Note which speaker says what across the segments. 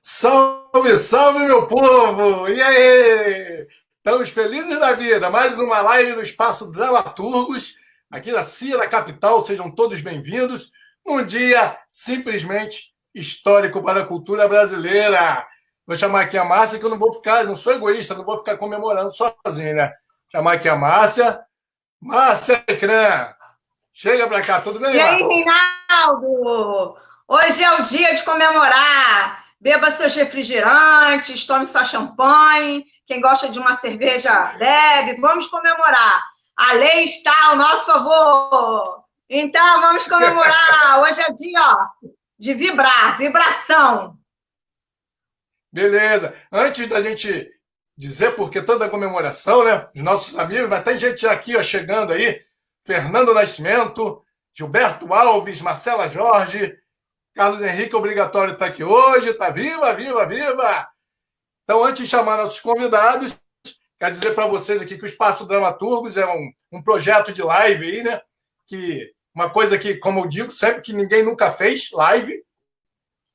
Speaker 1: Salve, salve, meu povo! E aí? Estamos felizes da vida. Mais uma live no Espaço Dramaturgos, aqui na CIA da Capital. Sejam todos bem-vindos. Num dia simplesmente histórico para a cultura brasileira. Vou chamar aqui a Márcia, que eu não sou egoísta, não vou ficar comemorando sozinho, né? Chamar aqui a Márcia. Márcia Ecrã, chega para cá, tudo bem,
Speaker 2: E aí,
Speaker 1: Márcia?
Speaker 2: Reinaldo? Hoje é o dia de comemorar. Beba seus refrigerantes, tome sua champanhe. Quem gosta de uma cerveja bebe. Vamos comemorar. A lei está ao nosso favor. Então, vamos comemorar. Hoje é dia, de vibrar, vibração.
Speaker 1: Beleza. Antes da gente dizer por que toda a comemoração, né? Os nossos amigos, mas tem gente aqui, chegando aí. Fernando Nascimento, Gilberto Alves, Marcela Jorge, Carlos Henrique, obrigatório estar aqui hoje. Tá viva, viva, viva! Então, antes de chamar nossos convidados, quero dizer para vocês aqui que o Espaço Dramaturgos é um projeto de live aí, né? Que uma coisa que, como eu digo, sempre que ninguém nunca fez live,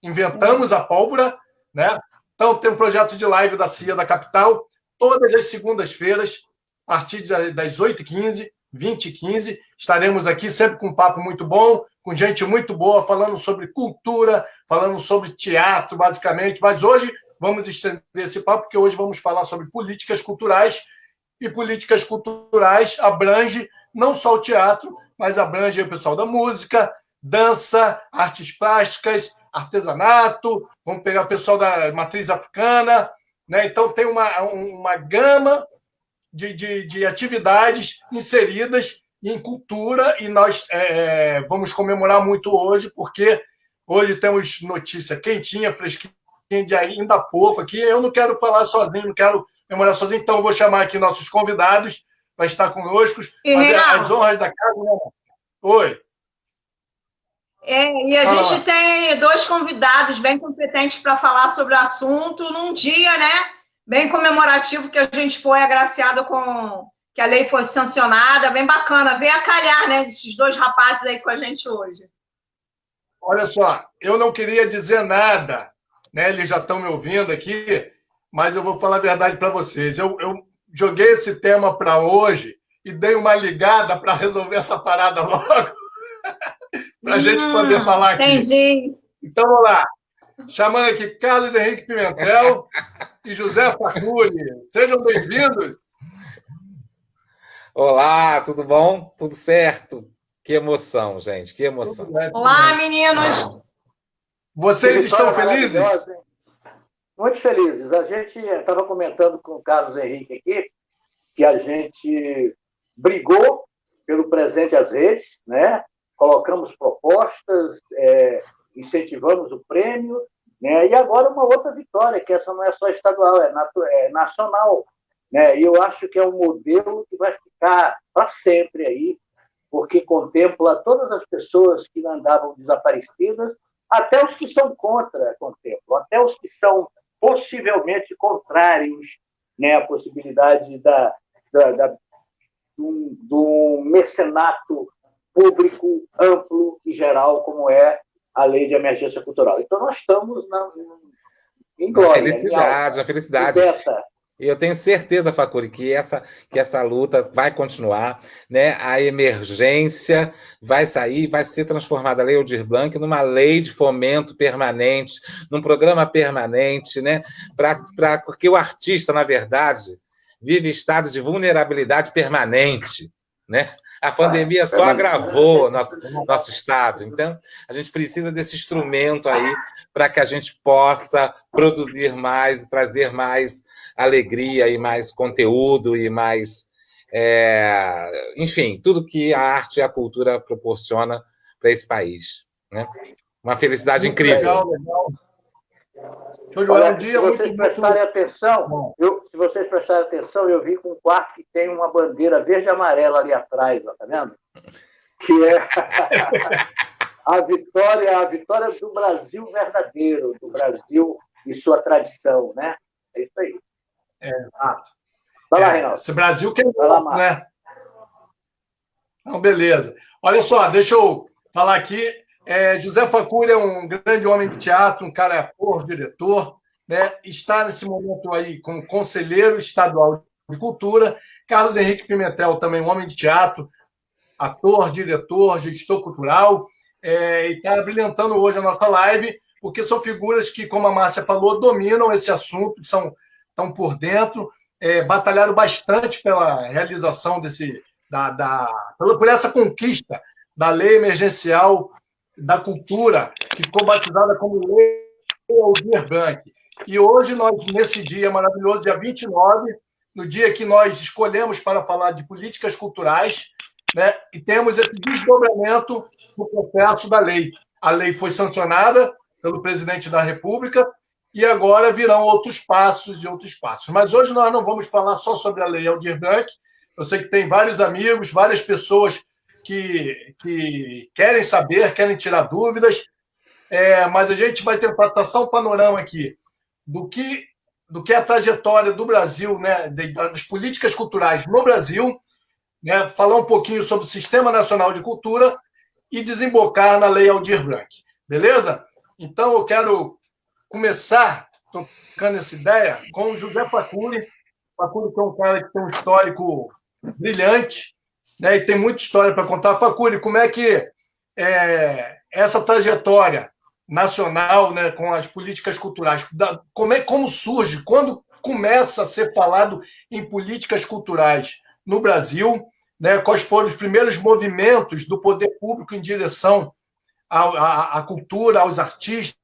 Speaker 1: inventamos a pólvora, né? Então, tem um projeto de live da CIA da Capital, todas as segundas-feiras, a partir das 8h15, 20h15, estaremos aqui sempre com um papo muito bom, com gente muito boa, falando sobre cultura, falando sobre teatro, basicamente. Mas hoje vamos estender esse papo, porque hoje vamos falar sobre políticas culturais, e políticas culturais abrange não só o teatro, mas abrange o pessoal da música, dança, artes plásticas, artesanato, vamos pegar o pessoal da matriz africana, né? Então tem uma gama de atividades inseridas em cultura, e nós vamos comemorar muito hoje, porque hoje temos notícia quentinha, fresquinha, de ainda há pouco aqui. Eu não quero falar sozinho, não quero comemorar sozinho, então eu vou chamar aqui nossos convidados para estar conosco, fazer as honras da casa. Né? Oi.
Speaker 2: E a gente tem dois convidados bem competentes para falar sobre o assunto num dia, né? Bem comemorativo, que a gente foi agraciado com que a lei fosse sancionada, bem bacana. Vem a calhar, né, esses dois rapazes aí com a gente hoje.
Speaker 1: Olha só, eu não queria dizer nada, né? Eles já estão me ouvindo aqui, mas eu vou falar a verdade para vocês. Eu joguei esse tema para hoje e dei uma ligada para resolver essa parada logo, para a gente poder falar aqui.
Speaker 2: Entendi.
Speaker 1: Então, vamos lá. Chamando aqui Carlos Henrique Pimentel e José Facuri. Sejam bem-vindos.
Speaker 3: Olá, tudo bom? Tudo certo? Que emoção, gente, que emoção.
Speaker 2: Olá, meninos.
Speaker 1: Vocês estão felizes?
Speaker 4: Muito felizes. A gente estava comentando com o Carlos Henrique aqui que a gente brigou pelo presente às redes, né? Colocamos propostas, incentivamos o prêmio, né? E agora uma outra vitória, que essa não é só estadual, é nacional, né? E eu acho que é um modelo que vai ficar para sempre aí, porque contempla todas as pessoas que andavam desaparecidas, até os que são contra, contemplam, até os que são possivelmente contrários, né, à possibilidade do mecenato público amplo e geral, como é a Lei de Emergência Cultural. Então, nós estamos em glória.
Speaker 3: Na felicidade. E eu tenho certeza, Facuri, que essa luta vai continuar, né? A emergência vai sair, vai ser transformada a Lei Aldir Blanc numa lei de fomento permanente, num programa permanente, né? Porque o artista, na verdade, vive em estado de vulnerabilidade permanente, né? A pandemia só agravou nosso estado. Então, a gente precisa desse instrumento aí para que a gente possa produzir mais, trazer mais alegria e mais conteúdo e mais, enfim, tudo que a arte e a cultura proporciona para esse país, né? Uma felicidade incrível.
Speaker 1: Legal.
Speaker 4: Olha, se vocês prestarem atenção, eu vi com um quarto que tem uma bandeira verde e amarela ali atrás, ó, tá vendo? Que é a vitória do Brasil verdadeiro, do Brasil e sua tradição, né? É isso aí. Vai lá, Reinaldo.
Speaker 1: Esse Brasil que é, né? Não, beleza. Olha só, deixa eu falar aqui. José Facuri é um grande homem de teatro, um cara ator, diretor, né, está nesse momento aí como conselheiro estadual de cultura. Carlos Henrique Pimentel, também um homem de teatro, ator, diretor, gestor cultural, e está brilhantando hoje a nossa live, porque são figuras que, como a Márcia falou, dominam esse assunto, estão por dentro, batalharam bastante pela realização por essa conquista da lei emergencial da cultura, que ficou batizada como Lei Aldir Blanc. E hoje, nesse dia maravilhoso, dia 29, no dia que nós escolhemos para falar de políticas culturais, né, e temos esse desdobramento do processo da lei. A lei foi sancionada pelo presidente da República e agora virão outros passos e outros passos. Mas hoje nós não vamos falar só sobre a Lei Aldir Blanc. Eu sei que tem vários amigos, várias pessoas que querem saber, querem tirar dúvidas, mas a gente vai tentar traçar um panorama aqui do que é a trajetória do Brasil, né, das políticas culturais no Brasil, né, falar um pouquinho sobre o Sistema Nacional de Cultura e desembocar na Lei Aldir Blanc. Beleza? Então, eu quero começar tocando essa ideia com o José Facuri. Facuri é um cara que tem um histórico brilhante, né, e tem muita história para contar. Facuri, como é que essa trajetória nacional, né, com as políticas culturais, como surge, quando começa a ser falado em políticas culturais no Brasil, né, quais foram os primeiros movimentos do poder público em direção à cultura, aos artistas?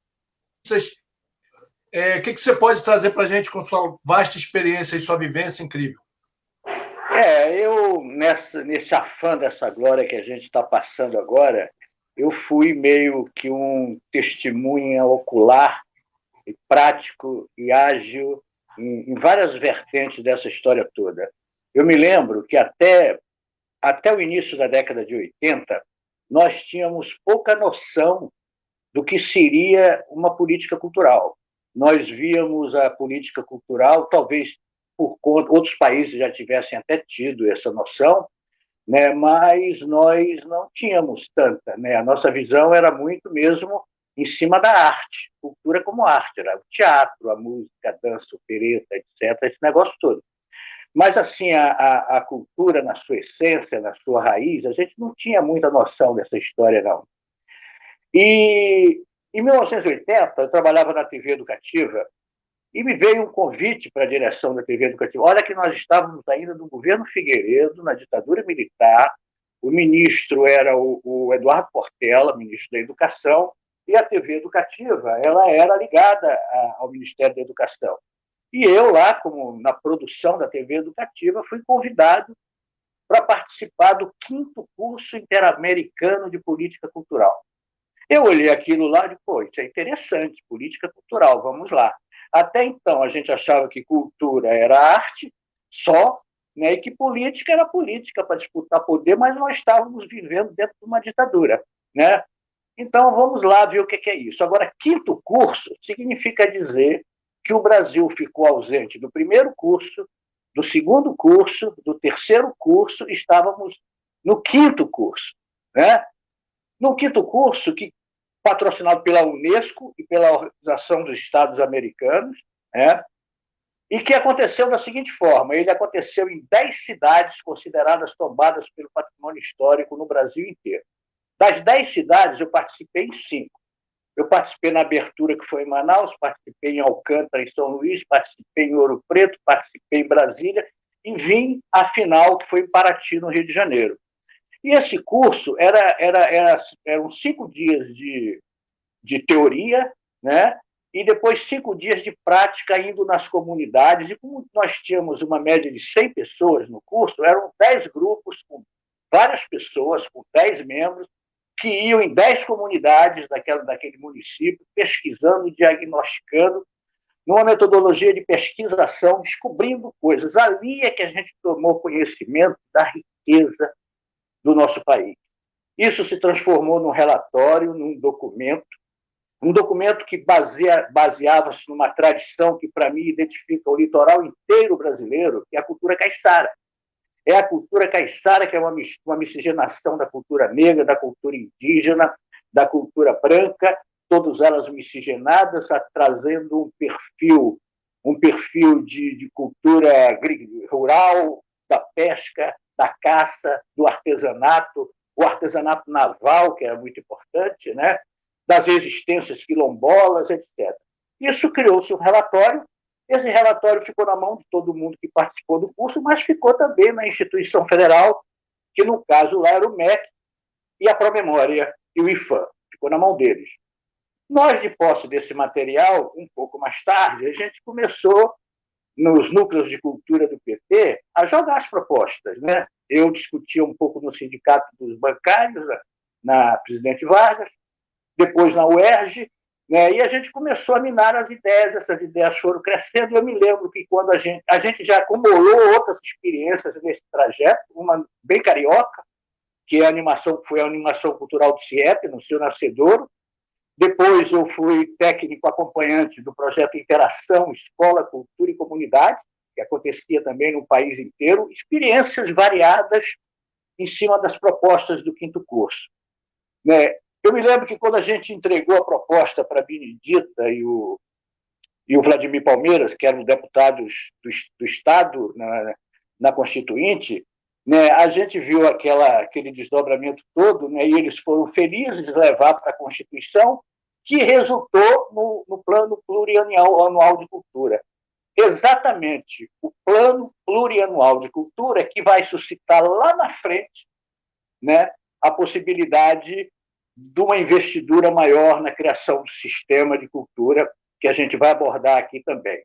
Speaker 1: O que você pode trazer para a gente com sua vasta experiência e sua vivência incrível?
Speaker 4: Eu, nesse afã dessa glória que a gente está passando agora, eu fui meio que um testemunha ocular, e prático e ágil em várias vertentes dessa história toda. Eu me lembro que até o início da década de 80, nós tínhamos pouca noção do que seria uma política cultural. Nós víamos a política cultural, talvez por conta, outros países já tivessem até tido essa noção, né, mas nós não tínhamos tanta, né? A nossa visão era muito mesmo em cima da arte, cultura como arte, era o teatro, a música, a dança, opereta, etc., esse negócio todo. Mas, assim, a cultura, na sua essência, na sua raiz, a gente não tinha muita noção dessa história, não. E, em 1980, eu trabalhava na TV Educativa e me veio um convite para a direção da TV Educativa. Olha que nós estávamos ainda no governo Figueiredo, na ditadura militar, o ministro era o Eduardo Portela, ministro da Educação, e a TV Educativa ela era ligada ao Ministério da Educação. E eu lá, como na produção da TV Educativa, fui convidado para participar do 5º curso interamericano de política cultural. Eu olhei aquilo lá e disse, isso é interessante, política cultural, vamos lá. Até então, a gente achava que cultura era arte só, né, e que política era política para disputar poder, mas nós estávamos vivendo dentro de uma ditadura, né? Então, vamos lá ver o que é isso. Agora, 5º curso significa dizer que o Brasil ficou ausente do 1º curso, do 2º curso, do 3º curso, estávamos no 5º curso, né? No 5º curso, que patrocinado pela Unesco e pela Organização dos Estados Americanos, né? E que aconteceu da seguinte forma, ele aconteceu em 10 cidades consideradas tombadas pelo patrimônio histórico no Brasil inteiro. Das 10 cidades, eu participei em 5. Eu participei na abertura, que foi em Manaus, participei em Alcântara, em São Luís, participei em Ouro Preto, participei em Brasília e vim à final, que foi em Paraty, no Rio de Janeiro. E esse curso eram 5 dias de teoria, né? E depois 5 dias de prática indo nas comunidades. E como nós tínhamos uma média de 100 pessoas no curso, eram 10 grupos com várias pessoas, com 10 membros, que iam em 10 comunidades daquele município, pesquisando, diagnosticando, numa metodologia de pesquisação, descobrindo coisas. Ali é que a gente tomou conhecimento da riqueza do nosso país. Isso se transformou num relatório, num documento que baseava-se numa tradição que, para mim, identifica o litoral inteiro brasileiro, que é a cultura caiçara. É a cultura caiçara, que é uma miscigenação da cultura negra, da cultura indígena, da cultura branca, todas elas miscigenadas, trazendo um um perfil de cultura rural, da pesca, da caça, do artesanato, o artesanato naval, que era muito importante, né? Das resistências quilombolas, etc. Isso criou-se um relatório. Esse relatório ficou na mão de todo mundo que participou do curso, mas ficou também na instituição federal, que no caso lá era o MEC e a Promemória e o IFAM. Ficou na mão deles. Nós, de posse desse material, um pouco mais tarde, a gente começou, nos núcleos de cultura do PT, a jogar as propostas, né? Eu discutia um pouco no Sindicato dos Bancários, na Presidente Vargas, depois na UERJ, né? E a gente começou a minar as ideias, essas ideias foram crescendo. Eu me lembro que quando a gente já acumulou outras experiências nesse trajeto, uma bem carioca, que foi a animação cultural do CIEP, no seu nascedouro. Depois eu fui técnico acompanhante do projeto Interação, Escola, Cultura e Comunidade, que acontecia também no país inteiro, experiências variadas em cima das propostas do quinto curso. Né? Eu me lembro que quando a gente entregou a proposta para a Benedita e o Vladimir Palmeiras, que eram deputados do Estado na Constituinte, né, a gente viu aquele desdobramento todo, né, e eles foram felizes de levar para a Constituição, que resultou no Plano Plurianual de Cultura. Exatamente o Plano Plurianual de Cultura que vai suscitar lá na frente, né, a possibilidade de uma investidura maior na criação do sistema de cultura, que a gente vai abordar aqui também.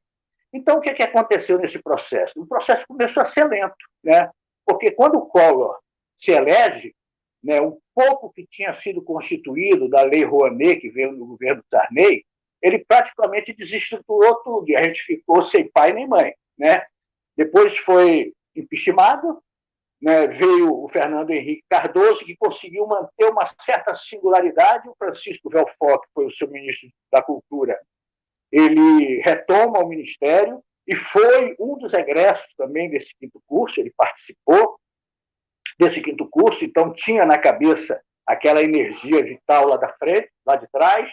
Speaker 4: Então, o que aconteceu nesse processo? O processo começou a ser lento, né? Porque quando o Collor se elege, né, um pouco que tinha sido constituído da Lei Rouanet, que veio no governo Sarney, ele praticamente desestruturou tudo, e a gente ficou sem pai nem mãe, né? Depois foi impeachmentado, né, veio o Fernando Henrique Cardoso, que conseguiu manter uma certa singularidade. O Francisco Belfort, que foi o seu ministro da Cultura, ele retoma o ministério e foi um dos egressos também desse quinto curso, ele participou desse quinto curso, então tinha na cabeça aquela energia vital lá da frente, lá de trás,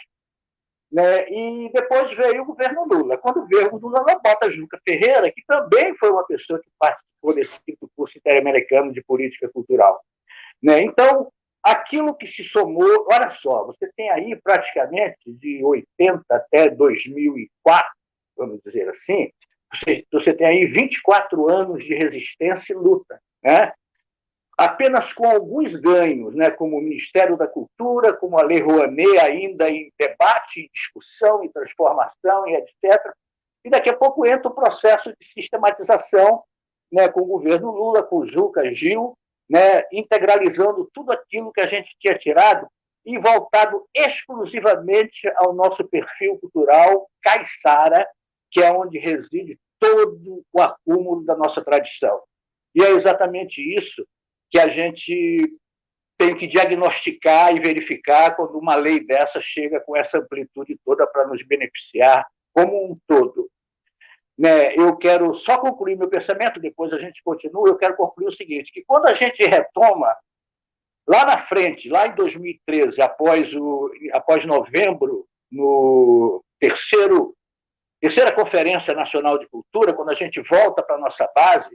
Speaker 4: né? E depois veio o governo Lula. Quando veio o Lula, ela bota Juca Ferreira, que também foi uma pessoa que participou desse quinto curso interamericano de política cultural, né? Então, aquilo que se somou, olha só, você tem aí praticamente de 80 até 2004, vamos dizer assim, você tem aí 24 anos de resistência e luta, né? Apenas com alguns ganhos, né, como o Ministério da Cultura, como a Lei Rouanet ainda em debate, em discussão, em transformação, e etc. E daqui a pouco entra o processo de sistematização, né, com o governo Lula, com o Juca, Gil, né, integralizando tudo aquilo que a gente tinha tirado e voltado exclusivamente ao nosso perfil cultural caiçara, que é onde reside todo o acúmulo da nossa tradição. E é exatamente isso que a gente tem que diagnosticar e verificar quando uma lei dessa chega com essa amplitude toda para nos beneficiar como um todo. Né? Eu quero só concluir meu pensamento, depois a gente continua. Eu quero concluir o seguinte, que quando a gente retoma, lá na frente, lá em 2013, após novembro, no terceira Conferência Nacional de Cultura, quando a gente volta para a nossa base,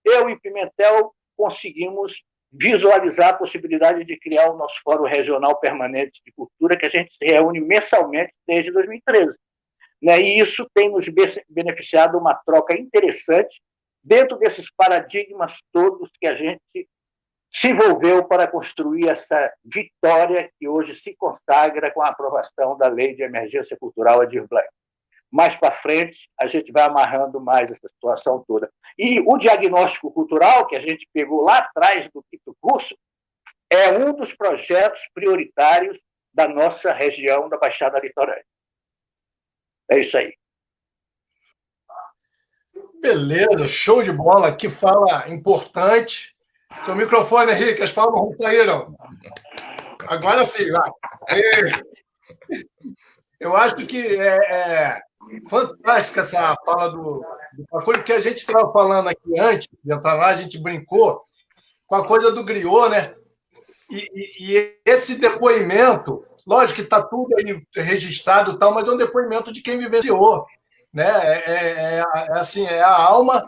Speaker 4: eu e Pimentel conseguimos visualizar a possibilidade de criar o nosso Fórum Regional Permanente de Cultura, que a gente se reúne mensalmente desde 2013. Né? E isso tem nos beneficiado uma troca interessante dentro desses paradigmas todos que a gente se envolveu para construir essa vitória que hoje se consagra com a aprovação da Lei de Emergência Cultural Aldir Blanc. Mais para frente, a gente vai amarrando mais essa situação toda. E o diagnóstico cultural, que a gente pegou lá atrás do quinto curso, é um dos projetos prioritários da nossa região da Baixada Litorânea. É isso aí.
Speaker 1: Beleza, show de bola. Que fala importante. Seu microfone, Henrique, as palmas não saíram. Agora sim, vai. Eu acho que é fantástica essa fala do Facuri, porque a gente estava falando aqui antes de entrar lá, a gente brincou com a coisa do griot, né? E esse depoimento, lógico que está tudo aí registrado e tal, mas é um depoimento de quem vivenciou. né? Assim, é a alma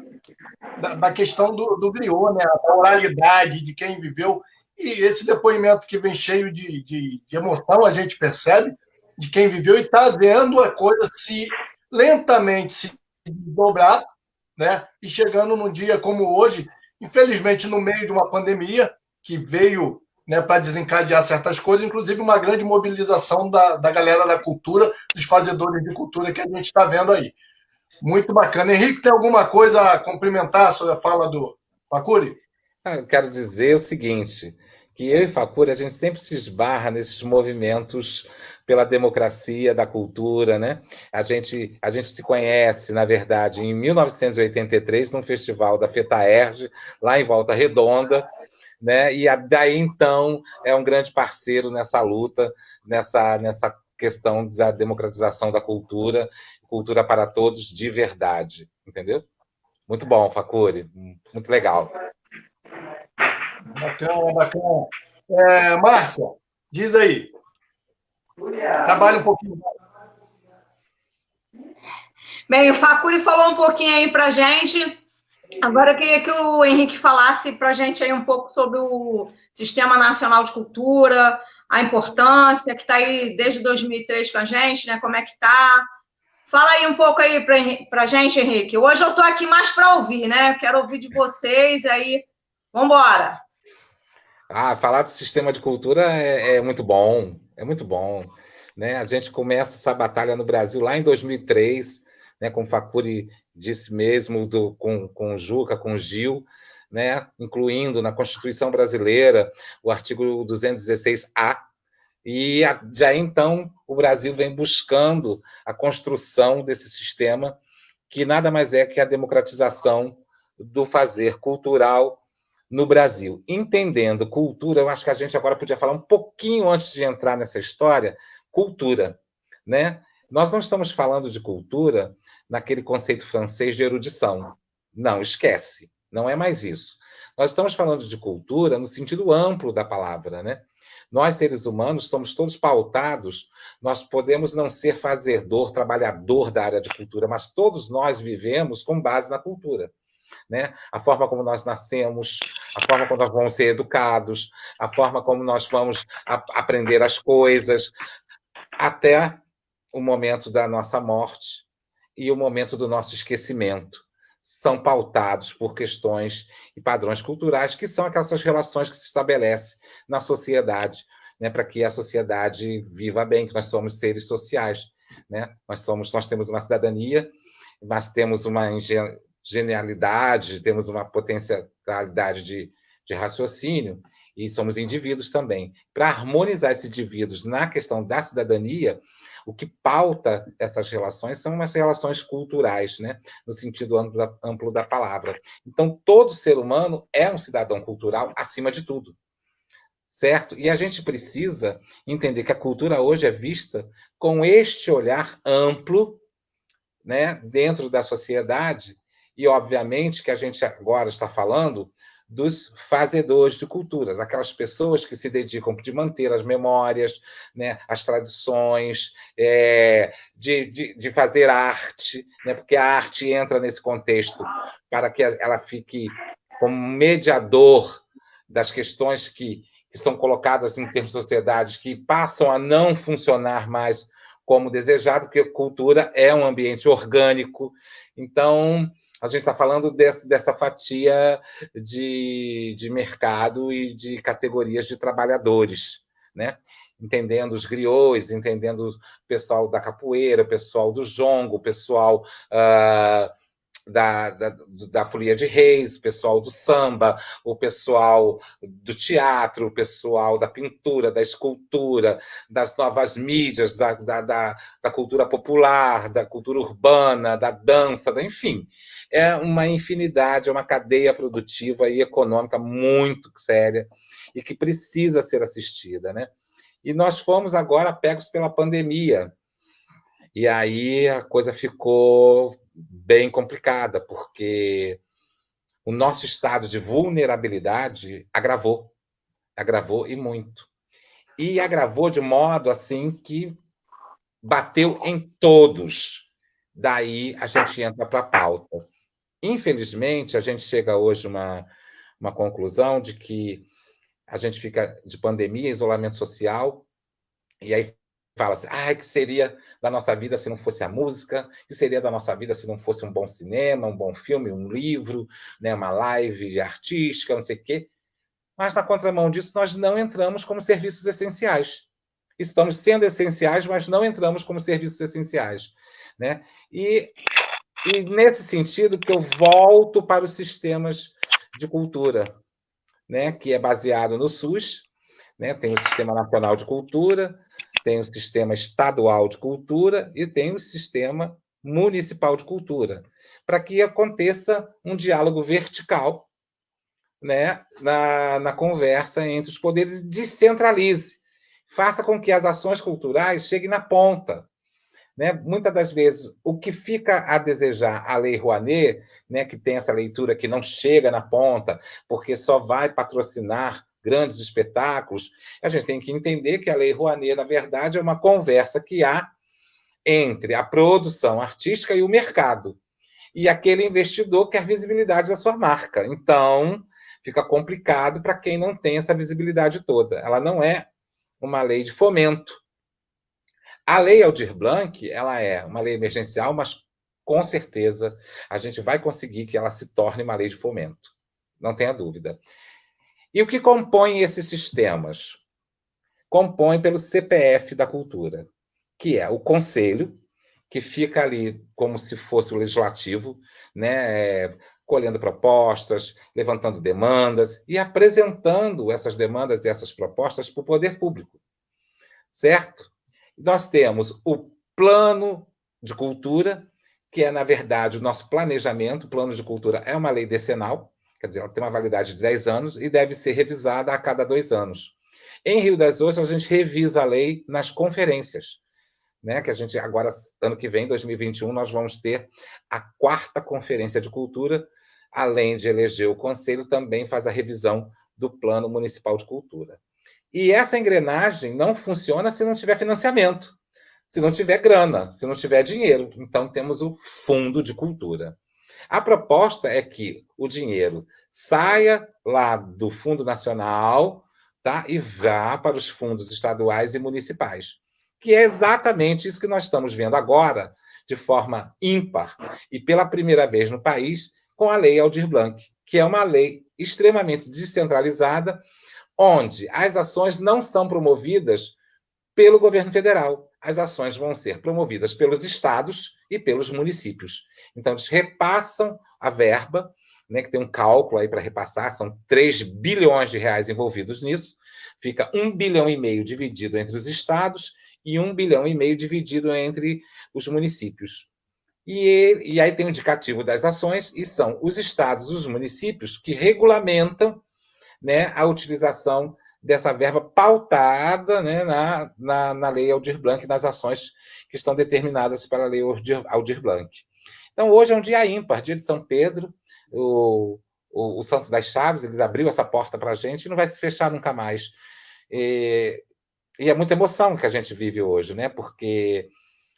Speaker 1: da questão do griot, né? Da oralidade de quem viveu. E esse depoimento que vem cheio de emoção, a gente percebe, de quem viveu e está vendo a coisa lentamente se dobrar, né? E chegando num dia como hoje, infelizmente no meio de uma pandemia que veio, né, para desencadear certas coisas, inclusive uma grande mobilização da galera da cultura, dos fazedores de cultura que a gente está vendo aí. Muito bacana. Henrique, tem alguma coisa a complementar sobre a fala do Facuri?
Speaker 3: Eu quero dizer o seguinte, que eu e Facuri, a gente sempre se esbarra nesses movimentos pela democracia da cultura, né? A gente se conhece, na verdade, em 1983, num festival da FETAERJ, lá em Volta Redonda, né? E daí, então, é um grande parceiro nessa luta, nessa questão da democratização da cultura, cultura para todos de verdade, entendeu? Muito bom, Facuri, muito legal.
Speaker 1: Bacana, bacana. Márcia, diz aí. Trabalha um pouquinho.
Speaker 2: Bem, o Facuri falou um pouquinho aí para a gente. Agora eu queria que o Henrique falasse para a gente aí um pouco sobre o Sistema Nacional de Cultura, a importância, que está aí desde 2003 com a gente, né? Como é que está? Fala aí um pouco aí para a gente, Henrique. Hoje eu estou aqui mais para ouvir, né? Quero ouvir de vocês, aí vamos embora.
Speaker 3: Falar do sistema de cultura é muito bom, é muito bom. Né? A gente começa essa batalha no Brasil lá em 2003, né, como o Facuri disse mesmo, com o Juca, com o Gil, né, incluindo na Constituição Brasileira o artigo 216-A, e já então o Brasil vem buscando a construção desse sistema, que nada mais é que a democratização do fazer cultural no Brasil. Entendendo cultura, eu acho que a gente agora podia falar um pouquinho antes de entrar nessa história, cultura, né? Nós não estamos falando de cultura naquele conceito francês de erudição. Não, esquece. Não é mais isso. Nós estamos falando de cultura no sentido amplo da palavra, né? Nós, seres humanos, somos todos pautados, nós podemos não ser fazedor, trabalhador da área de cultura, mas todos nós vivemos com base na cultura. Né? A forma como nós nascemos, a forma como nós vamos ser educados, a forma como nós vamos aprender as coisas, até o momento da nossa morte e o momento do nosso esquecimento. São pautados por questões e padrões culturais, que são aquelas relações que se estabelecem na sociedade, né, para que a sociedade viva bem, que nós somos seres sociais. Né? Nós temos uma cidadania, mas temos uma genialidade, temos uma potencialidade de raciocínio, e somos indivíduos também. Para harmonizar esses indivíduos na questão da cidadania, o que pauta essas relações são as relações culturais, né? No sentido amplo da palavra. Então, todo ser humano é um cidadão cultural acima de tudo. Certo? E a gente precisa entender que a cultura hoje é vista com este olhar amplo, né, dentro da sociedade, e, obviamente, que a gente agora está falando dos fazedores de culturas, aquelas pessoas que se dedicam de manter as memórias, né, as tradições, de fazer arte, né, porque a arte entra nesse contexto para que ela fique como mediador das questões que são colocadas em termos de sociedade, que passam a não funcionar mais como desejado, porque cultura é um ambiente orgânico. Então, a gente está falando dessa fatia de mercado e de categorias de trabalhadores, né? Entendendo os griots, entendendo o pessoal da capoeira, o pessoal do jongo, o pessoal da folia de reis, o pessoal do samba, o pessoal do teatro, o pessoal da pintura, da escultura, das novas mídias, da cultura popular, da cultura urbana, da dança, enfim. É uma infinidade, é uma cadeia produtiva e econômica muito séria e que precisa ser assistida, né? E nós fomos agora pegos pela pandemia. E aí a coisa ficou bem complicada, porque o nosso estado de vulnerabilidade agravou e muito. E agravou de modo assim que bateu em todos, daí a gente entra para a pauta. Infelizmente, a gente chega hoje a uma conclusão de que a gente fica de pandemia, isolamento social, e aí fala assim, que seria da nossa vida se não fosse a música, que seria da nossa vida se não fosse um bom cinema, um bom filme, um livro, né, uma live artística, não sei o quê. Mas, na contramão disso, nós não entramos como serviços essenciais. Estamos sendo essenciais, mas não entramos como serviços essenciais. Né? E nesse sentido que eu volto para os sistemas de cultura, né? Que é baseado no SUS, né? Tem o Sistema Nacional de Cultura, tem o Sistema Estadual de Cultura e tem o Sistema Municipal de Cultura, para que aconteça um diálogo vertical, né, na conversa entre os poderes e descentralize. Faça com que as ações culturais cheguem na ponta. Né? Muitas das vezes, o que fica a desejar a Lei Rouanet, né, que tem essa leitura que não chega na ponta, porque só vai patrocinar grandes espetáculos, a gente tem que entender que a Lei Rouanet, na verdade, é uma conversa que há entre a produção artística e o mercado. E aquele investidor quer visibilidade da sua marca. Então, fica complicado para quem não tem essa visibilidade toda. Ela não é uma lei de fomento. A Lei Aldir Blanc, ela é uma lei emergencial, mas com certeza a gente vai conseguir que ela se torne uma lei de fomento. Não tenha dúvida. E o que compõe esses sistemas? Compõe pelo CPF da cultura, que é o conselho, que fica ali como se fosse o legislativo, né, colhendo propostas, levantando demandas e apresentando essas demandas e essas propostas para o poder público. Certo? Nós temos o plano de cultura, que é, na verdade, o nosso planejamento. O plano de cultura é uma lei decenal, quer dizer, ela tem uma validade de 10 anos e deve ser revisada a cada 2 anos. Em Rio das Ostras, a gente revisa a lei nas conferências, né? Que a gente, agora, ano que vem, 2021, nós vamos ter a 4ª Conferência de Cultura, além de eleger o Conselho, também faz a revisão do Plano Municipal de Cultura. E essa engrenagem não funciona se não tiver financiamento, se não tiver grana, se não tiver dinheiro. Então, temos o Fundo de Cultura. A proposta é que o dinheiro saia lá do Fundo Nacional, tá, e vá para os fundos estaduais e municipais, que é exatamente isso que nós estamos vendo agora, de forma ímpar, e pela primeira vez no país, com a Lei Aldir Blanc, que é uma lei extremamente descentralizada, onde as ações não são promovidas pelo governo federal. As ações vão ser promovidas pelos estados e pelos municípios. Então, eles repassam a verba, né, que tem um cálculo aí para repassar, são 3 bilhões de reais envolvidos nisso, fica 1,5 bilhão dividido entre os estados e 1,5 bilhão dividido entre os municípios. E aí tem o indicativo das ações, e são os estados e os municípios que regulamentam, né, a utilização dessa verba pautada, né, na Lei Aldir Blanc, nas ações que estão determinadas pela Lei Aldir Blanc. Então, hoje é um dia ímpar, dia de São Pedro, o Santo das Chaves, eles abriu essa porta para a gente e não vai se fechar nunca mais. E é muita emoção que a gente vive hoje, né, porque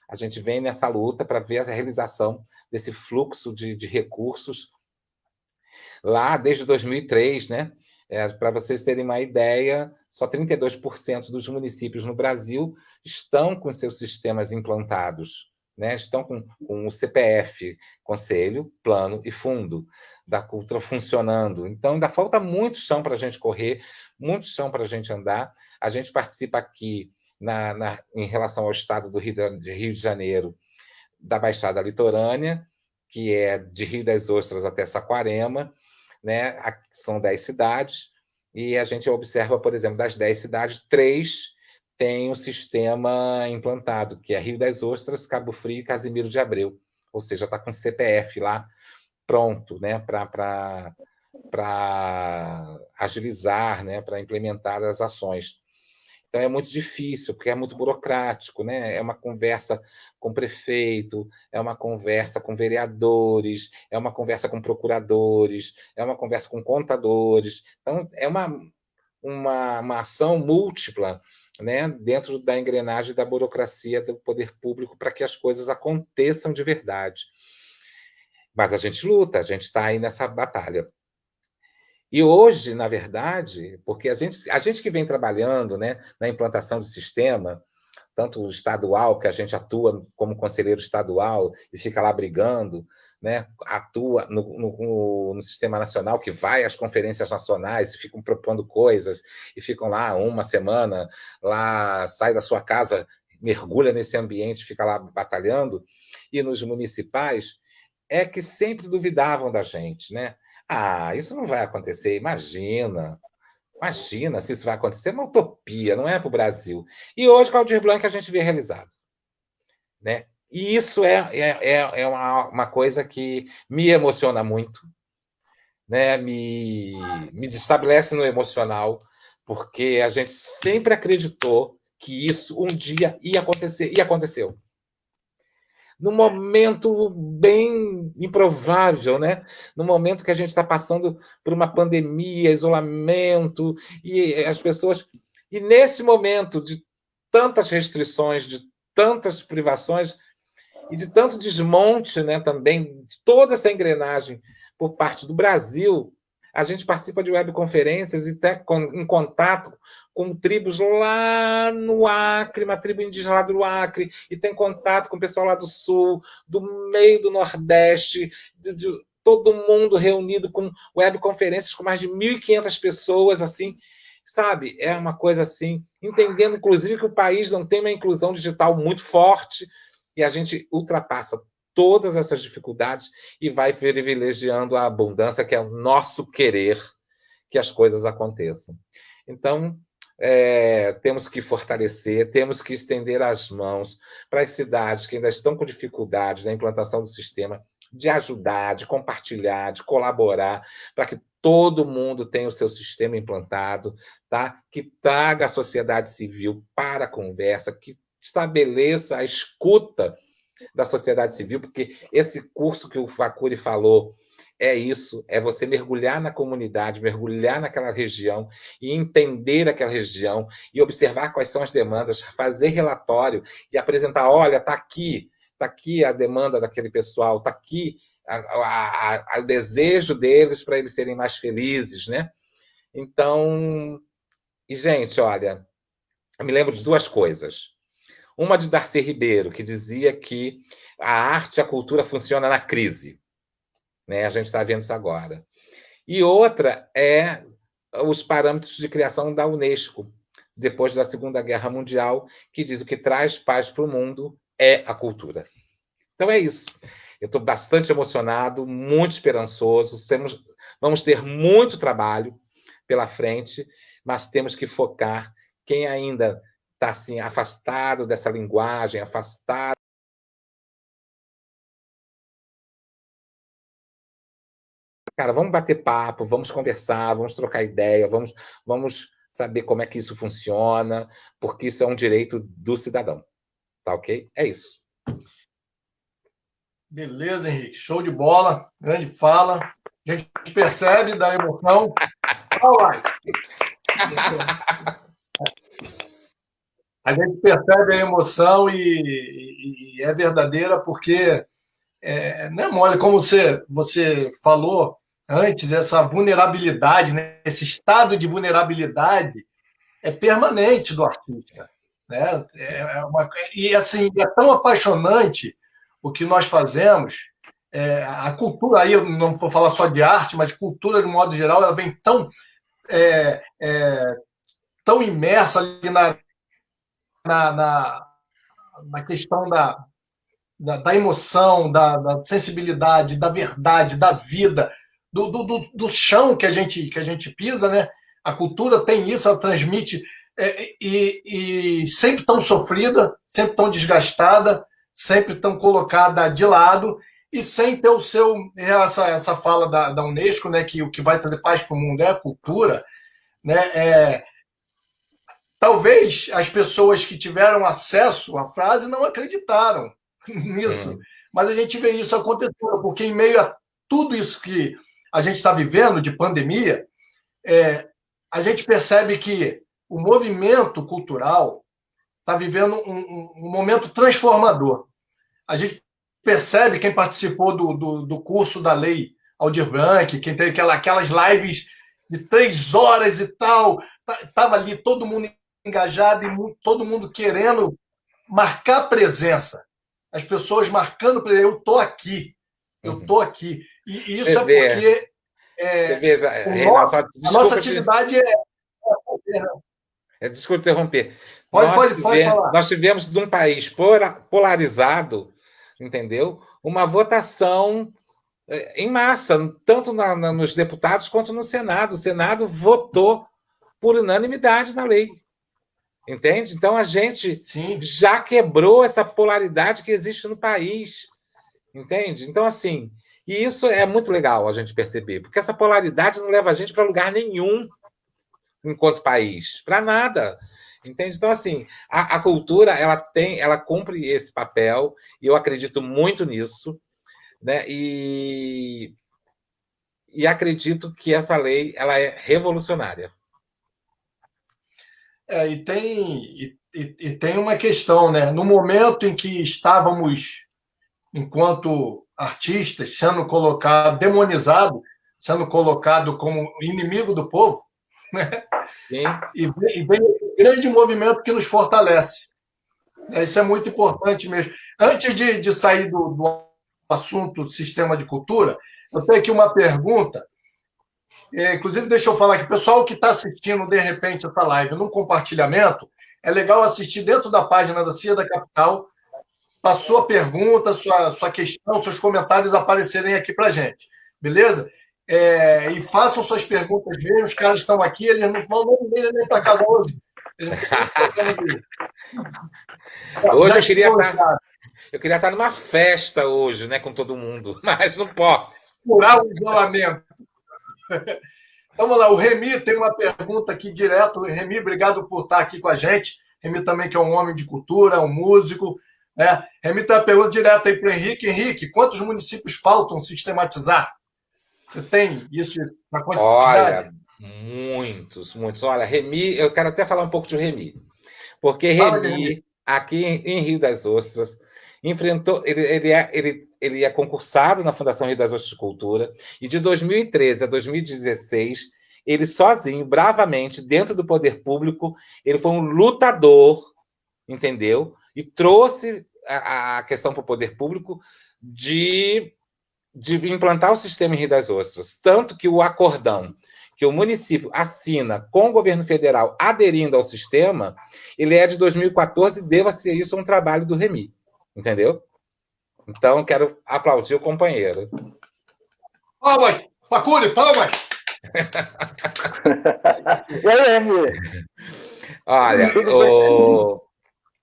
Speaker 3: a gente vem nessa luta para ver a realização desse fluxo de recursos lá desde 2003, né? Para vocês terem uma ideia, só 32% dos municípios no Brasil estão com seus sistemas implantados, né? Estão com o CPF, Conselho, Plano e Fundo da Cultura funcionando. Então, ainda falta muito chão para a gente correr, muito chão para a gente andar. A gente participa aqui, em relação ao estado do Rio de Janeiro, da Baixada Litorânea, que é de Rio das Ostras até Saquarema, né? São 10 cidades, e a gente observa, por exemplo, das 10 cidades, 3 têm um sistema implantado, que é Rio das Ostras, Cabo Frio e Casimiro de Abreu. Ou seja, está com CPF lá pronto, né? Para agilizar, né? Para implementar as ações. Então, é muito difícil, porque é muito burocrático, né? É uma conversa com o prefeito, é uma conversa com vereadores, é uma conversa com procuradores, é uma conversa com contadores. Então, é uma ação múltipla, né, dentro da engrenagem da burocracia do poder público para que as coisas aconteçam de verdade. Mas a gente luta, a gente está aí nessa batalha. E hoje, na verdade, porque a gente que vem trabalhando, né, na implantação de sistema, tanto o estadual, que a gente atua como conselheiro estadual e fica lá brigando, né, atua no sistema nacional, que vai às conferências nacionais e ficam propondo coisas, e ficam lá uma semana, lá sai da sua casa, mergulha nesse ambiente, fica lá batalhando, e nos municipais, é que sempre duvidavam da gente, né? Ah, isso não vai acontecer, imagina se isso vai acontecer, é uma utopia, não é para o Brasil. E hoje, com o Aldir Blanc, a gente vê realizado. Né? E isso é uma coisa que me emociona muito, né? me desestabelece no emocional, porque a gente sempre acreditou que isso um dia ia acontecer, e aconteceu. Num momento bem improvável, né? No momento que a gente está passando por uma pandemia, isolamento, e as pessoas... E nesse momento de tantas restrições, de tantas privações, e de tanto desmonte, né, também, de toda essa engrenagem por parte do Brasil, a gente participa de webconferências e está em contato com tribos lá no Acre, uma tribo indígena lá do Acre, e tem contato com o pessoal lá do Sul, do meio do Nordeste, de todo mundo reunido com webconferências com mais de 1.500 pessoas, assim, sabe? É uma coisa assim, entendendo, inclusive, que o país não tem uma inclusão digital muito forte, e a gente ultrapassa todas essas dificuldades e vai privilegiando a abundância, que é o nosso querer que as coisas aconteçam. Então, temos que fortalecer, temos que estender as mãos para as cidades que ainda estão com dificuldades na implantação do sistema, de ajudar, de compartilhar, de colaborar, para que todo mundo tenha o seu sistema implantado, tá? Que traga a sociedade civil para a conversa, que estabeleça a escuta da sociedade civil, porque esse curso que o Facuri falou é isso, é você mergulhar na comunidade, mergulhar naquela região e entender aquela região e observar quais são as demandas, fazer relatório e apresentar, olha, está aqui a demanda daquele pessoal, está aqui o desejo deles para eles serem mais felizes, né? Então, e gente, olha, eu me lembro de duas coisas. Uma de Darcy Ribeiro, que dizia que a arte e a cultura funcionam na crise. Né? A gente está vendo isso agora. E outra é os parâmetros de criação da Unesco, depois da Segunda Guerra Mundial, que diz o que traz paz para o mundo é a cultura. Então é isso. Eu estou bastante emocionado, muito esperançoso. Vamos ter muito trabalho pela frente, mas temos que focar. Quem ainda está assim, afastado dessa linguagem, afastado. Cara, vamos bater papo, vamos conversar, vamos trocar ideia, vamos saber como é que isso funciona, porque isso é um direito do cidadão. Tá ok? É isso.
Speaker 1: Beleza, Henrique. Show de bola. Grande fala. A gente percebe da emoção. A gente percebe a emoção e é verdadeira porque não é mole, como você falou antes, essa vulnerabilidade, né? Esse estado de vulnerabilidade é permanente do artista. Né? E assim, é tão apaixonante o que nós fazemos. A cultura, aí eu não vou falar só de arte, mas de cultura de modo geral, ela vem tão imersa ali na questão da emoção, da sensibilidade, da verdade, da vida, do chão que a gente pisa, né? A cultura tem isso, ela transmite e sempre tão sofrida, sempre tão desgastada, sempre tão colocada de lado e sem ter essa fala da Unesco, né? Que o que vai trazer paz para o mundo é a cultura, né? Talvez as pessoas que tiveram acesso à frase não acreditaram nisso, mas a gente vê isso acontecendo, porque em meio a tudo isso que a gente está vivendo de pandemia, a gente percebe que o movimento cultural está vivendo um momento transformador. A gente percebe, quem participou do curso da Lei Aldir Blanc, quem teve aquelas lives de 3 horas e tal, estava ali todo mundo engajado e todo mundo querendo marcar presença. As pessoas marcando presença. Eu estou aqui. Eu estou aqui. E isso porque a nossa atividade
Speaker 3: Desculpa interromper.
Speaker 1: Pode falar.
Speaker 3: Nós tivemos de um país polarizado, entendeu? Uma votação em massa, tanto nos deputados quanto no Senado. O Senado votou por unanimidade na lei. Entende? Então, a gente já quebrou essa polaridade que existe no país. Entende? Então, assim, e isso é muito legal a gente perceber, porque essa polaridade não leva a gente para lugar nenhum enquanto país, para nada. Entende? Então, assim, a cultura, ela cumpre esse papel, e eu acredito muito nisso, né? E acredito que essa lei ela é revolucionária.
Speaker 1: E tem uma questão, né? No momento em que estávamos, enquanto artistas, sendo colocado, demonizado, sendo colocado como inimigo do povo, né?
Speaker 3: Sim.
Speaker 1: E vem um grande movimento que nos fortalece. Isso é muito importante mesmo. Antes de sair do assunto sistema de cultura, eu tenho aqui uma pergunta. Inclusive, deixa eu falar que o pessoal que está assistindo, de repente, essa live num compartilhamento, é legal assistir dentro da página da CIA da Capital, para a sua pergunta, sua questão, seus comentários aparecerem aqui para a gente. Beleza? E façam suas perguntas mesmo, os caras estão aqui, eles não vão nem para casa hoje.
Speaker 3: Hoje eu queria estar numa festa hoje, né, com todo mundo, mas não posso.
Speaker 1: Furar o isolamento. Então, vamos lá, o Remy tem uma pergunta aqui direto. Remy, obrigado por estar aqui com a gente. Remy também que é um homem de cultura, um músico. Né? Remy tem uma pergunta direta aí para o Henrique. Henrique, quantos municípios faltam sistematizar? Você tem isso na quantidade?
Speaker 3: Olha, muitos. Olha, Remy, eu quero até falar um pouco de Remy. Porque Remy, aqui em Rio das Ostras, enfrentou... Ele é concursado na Fundação Rio das Ostras de Cultura, e de 2013 a 2016, ele sozinho, bravamente, dentro do poder público, ele foi um lutador, entendeu? E trouxe a questão para o poder público de implantar o sistema em Rio das Ostras. Tanto que o acordão que o município assina com o governo federal aderindo ao sistema, ele é de 2014 e deva-se isso a um trabalho do Remy, entendeu? Então, quero aplaudir o companheiro.
Speaker 1: Palmas! Facuri, palmas!
Speaker 4: E aí, Remy?
Speaker 3: Olha,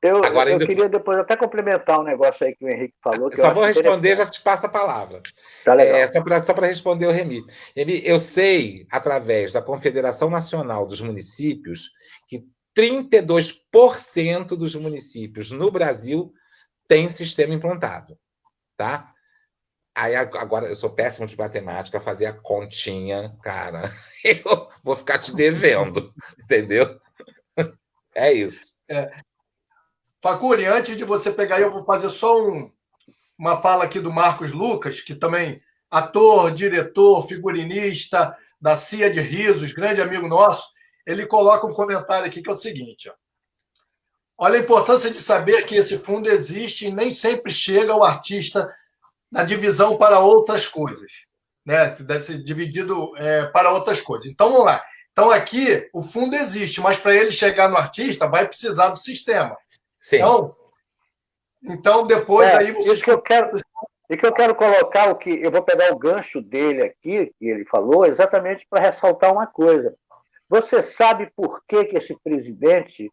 Speaker 4: eu queria depois até complementar um negócio aí que o Henrique falou. Que
Speaker 3: só vou responder, já te passo a palavra.
Speaker 4: Tá legal.
Speaker 3: Só para responder o Remy. Remy, eu sei, através da Confederação Nacional dos Municípios, que 32% dos municípios no Brasil têm sistema implantado. Tá? Aí agora eu sou péssimo de matemática, fazer a continha, cara, eu vou ficar te devendo, entendeu? É isso.
Speaker 1: Facuri, antes de você pegar aí, eu vou fazer só uma fala aqui do Marcos Lucas, que também ator, diretor, figurinista da CIA de Risos, grande amigo nosso. Ele coloca um comentário aqui que é o seguinte: ó. Olha a importância de saber que esse fundo existe e nem sempre chega ao artista na divisão para outras coisas. Né? Deve ser dividido para outras coisas. Então, vamos lá. Então, aqui, o fundo existe, mas para ele chegar no artista, vai precisar do sistema.
Speaker 3: Sim.
Speaker 1: Então depois aí você...
Speaker 4: Isso que eu quero colocar, eu vou pegar o gancho dele aqui, que ele falou, exatamente para ressaltar uma coisa. Você sabe por que esse presidente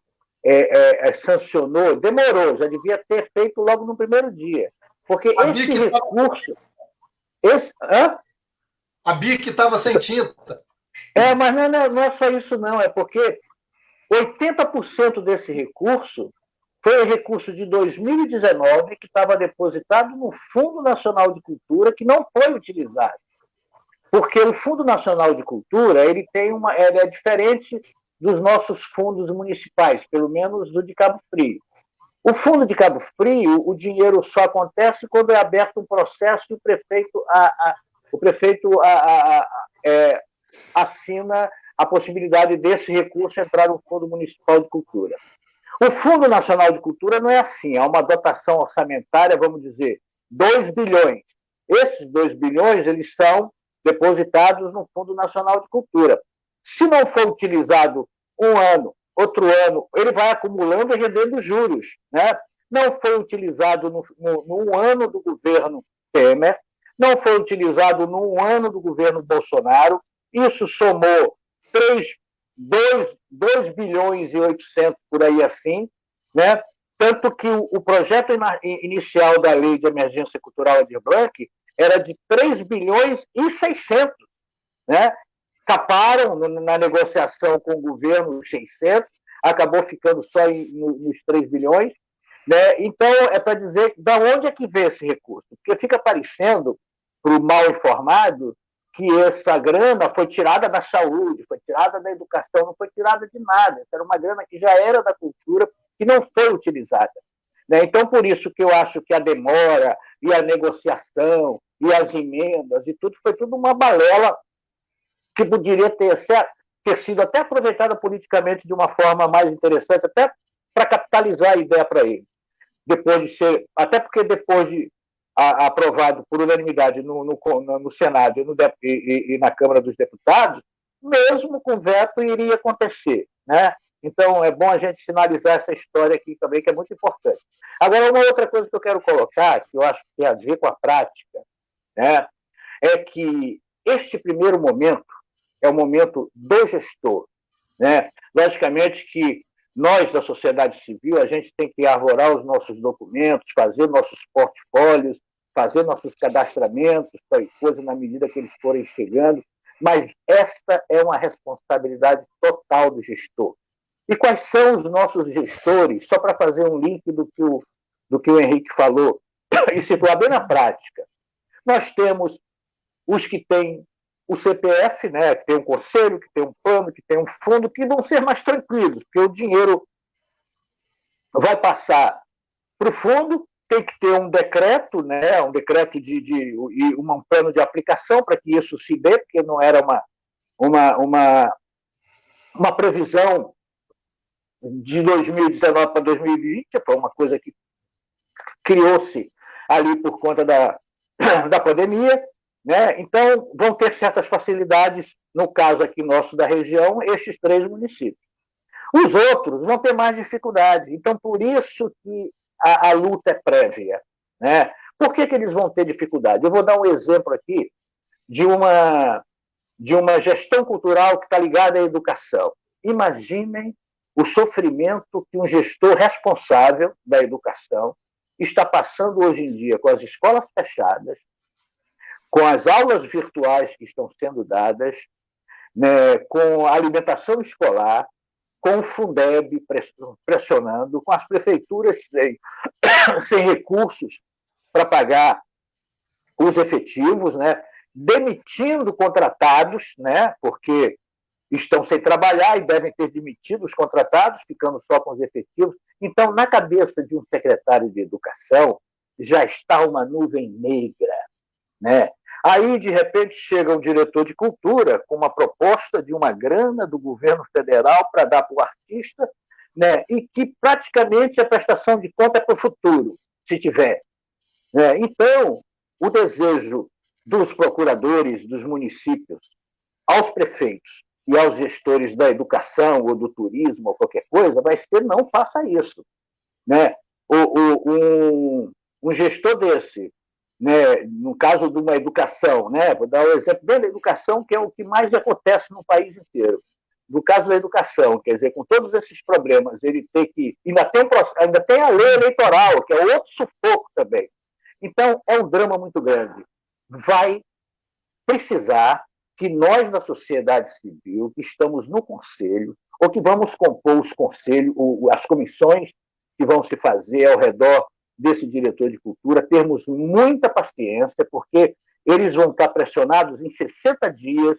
Speaker 4: sancionou? Demorou, já devia ter feito logo no primeiro dia. Porque esse recurso...
Speaker 1: A BIC estava sem tinta.
Speaker 4: Mas não é só isso, não. É porque 80% desse recurso foi o recurso de 2019 que estava depositado no Fundo Nacional de Cultura, que não foi utilizado. Porque o Fundo Nacional de Cultura ele é diferente dos nossos fundos municipais, pelo menos do de Cabo Frio. O fundo de Cabo Frio, o dinheiro só acontece quando é aberto um processo e o prefeito assina a possibilidade desse recurso entrar no Fundo Municipal de Cultura. O Fundo Nacional de Cultura não é assim, é uma dotação orçamentária, vamos dizer, 2 bilhões. Esses 2 bilhões eles são depositados no Fundo Nacional de Cultura. Se não for utilizado um ano, outro ano, ele vai acumulando e rendendo juros. Né? Não foi utilizado no ano do governo Temer, não foi utilizado no ano do governo Bolsonaro, isso somou 2 bilhões e 800 por aí assim, né? Tanto que o projeto inicial da Lei de Emergência Cultural Aldir Blanc era de 3 bilhões e 600, né? Caparam na negociação com o governo os 600, acabou ficando só nos 3 bilhões, né? Então, é para dizer de onde é que vem esse recurso, porque fica parecendo, para o mal informado, que essa grana foi tirada da saúde, foi tirada da educação, não foi tirada de nada. Era uma grana que já era da cultura, que não foi utilizada. Né? Então, por isso que eu acho que a demora, e a negociação, e as emendas, e tudo, foi tudo uma balela que poderia ter sido até aproveitada politicamente de uma forma mais interessante, até para capitalizar a ideia para ele. Depois de ser, até porque depois de aprovado por unanimidade no Senado e na Câmara dos Deputados, mesmo com veto iria acontecer. Né? Então, é bom a gente sinalizar essa história aqui também, que é muito importante. Agora, uma outra coisa que eu quero colocar, que eu acho que tem a ver com a prática, né, é que este primeiro momento é o momento do gestor. Né? Logicamente que nós, da sociedade civil, a gente tem que arvorar os nossos documentos, fazer nossos portfólios, fazer nossos cadastramentos, coisa na medida que eles forem chegando, mas esta é uma responsabilidade total do gestor. E quais são os nossos gestores? Só para fazer um link do que o Henrique falou e situar bem na prática. Nós temos os que têm o CPF, né, que tem um conselho, que tem um plano, que tem um fundo, que vão ser mais tranquilos, porque o dinheiro vai passar para o fundo, tem que ter um decreto, né, um decreto e um plano de aplicação para que isso se dê, porque não era uma previsão de 2019 para 2020, foi uma coisa que criou-se ali por conta da pandemia. Né? Então, vão ter certas facilidades, no caso aqui nosso da região, estes 3 municípios. Os outros vão ter mais dificuldade. Então, por isso que a luta é prévia. Né? Por que eles vão ter dificuldade? Eu vou dar um exemplo aqui de uma gestão cultural que está ligada à educação. Imaginem o sofrimento que um gestor responsável da educação está passando hoje em dia com as escolas fechadas, com as aulas virtuais que estão sendo dadas, né, com a alimentação escolar, com o Fundeb pressionando, com as prefeituras sem recursos para pagar os efetivos, né, demitindo contratados, né, porque estão sem trabalhar e devem ter demitido os contratados, ficando só com os efetivos. Então, na cabeça de um secretário de educação, já está uma nuvem negra. Né? Aí, de repente, chega um diretor de cultura com uma proposta de uma grana do governo federal para dar para o artista, né? E que praticamente a prestação de conta é para o futuro, se tiver. Né? Então, o desejo dos procuradores dos municípios aos prefeitos e aos gestores da educação ou do turismo ou qualquer coisa vai ser: não faça isso. Né? Um gestor desse, né, no caso de uma educação, né, vou dar o exemplo bem da educação, que é o que mais acontece no país inteiro. No caso da educação, quer dizer, com todos esses problemas, ele tem que... Ainda tem a lei eleitoral, que é outro sufoco também. Então, é um drama muito grande. Vai precisar que nós, da sociedade civil, que estamos no conselho, ou que vamos compor os conselhos, as comissões que vão se fazer ao redor desse diretor de cultura, termos muita paciência, porque eles vão estar pressionados em 60 dias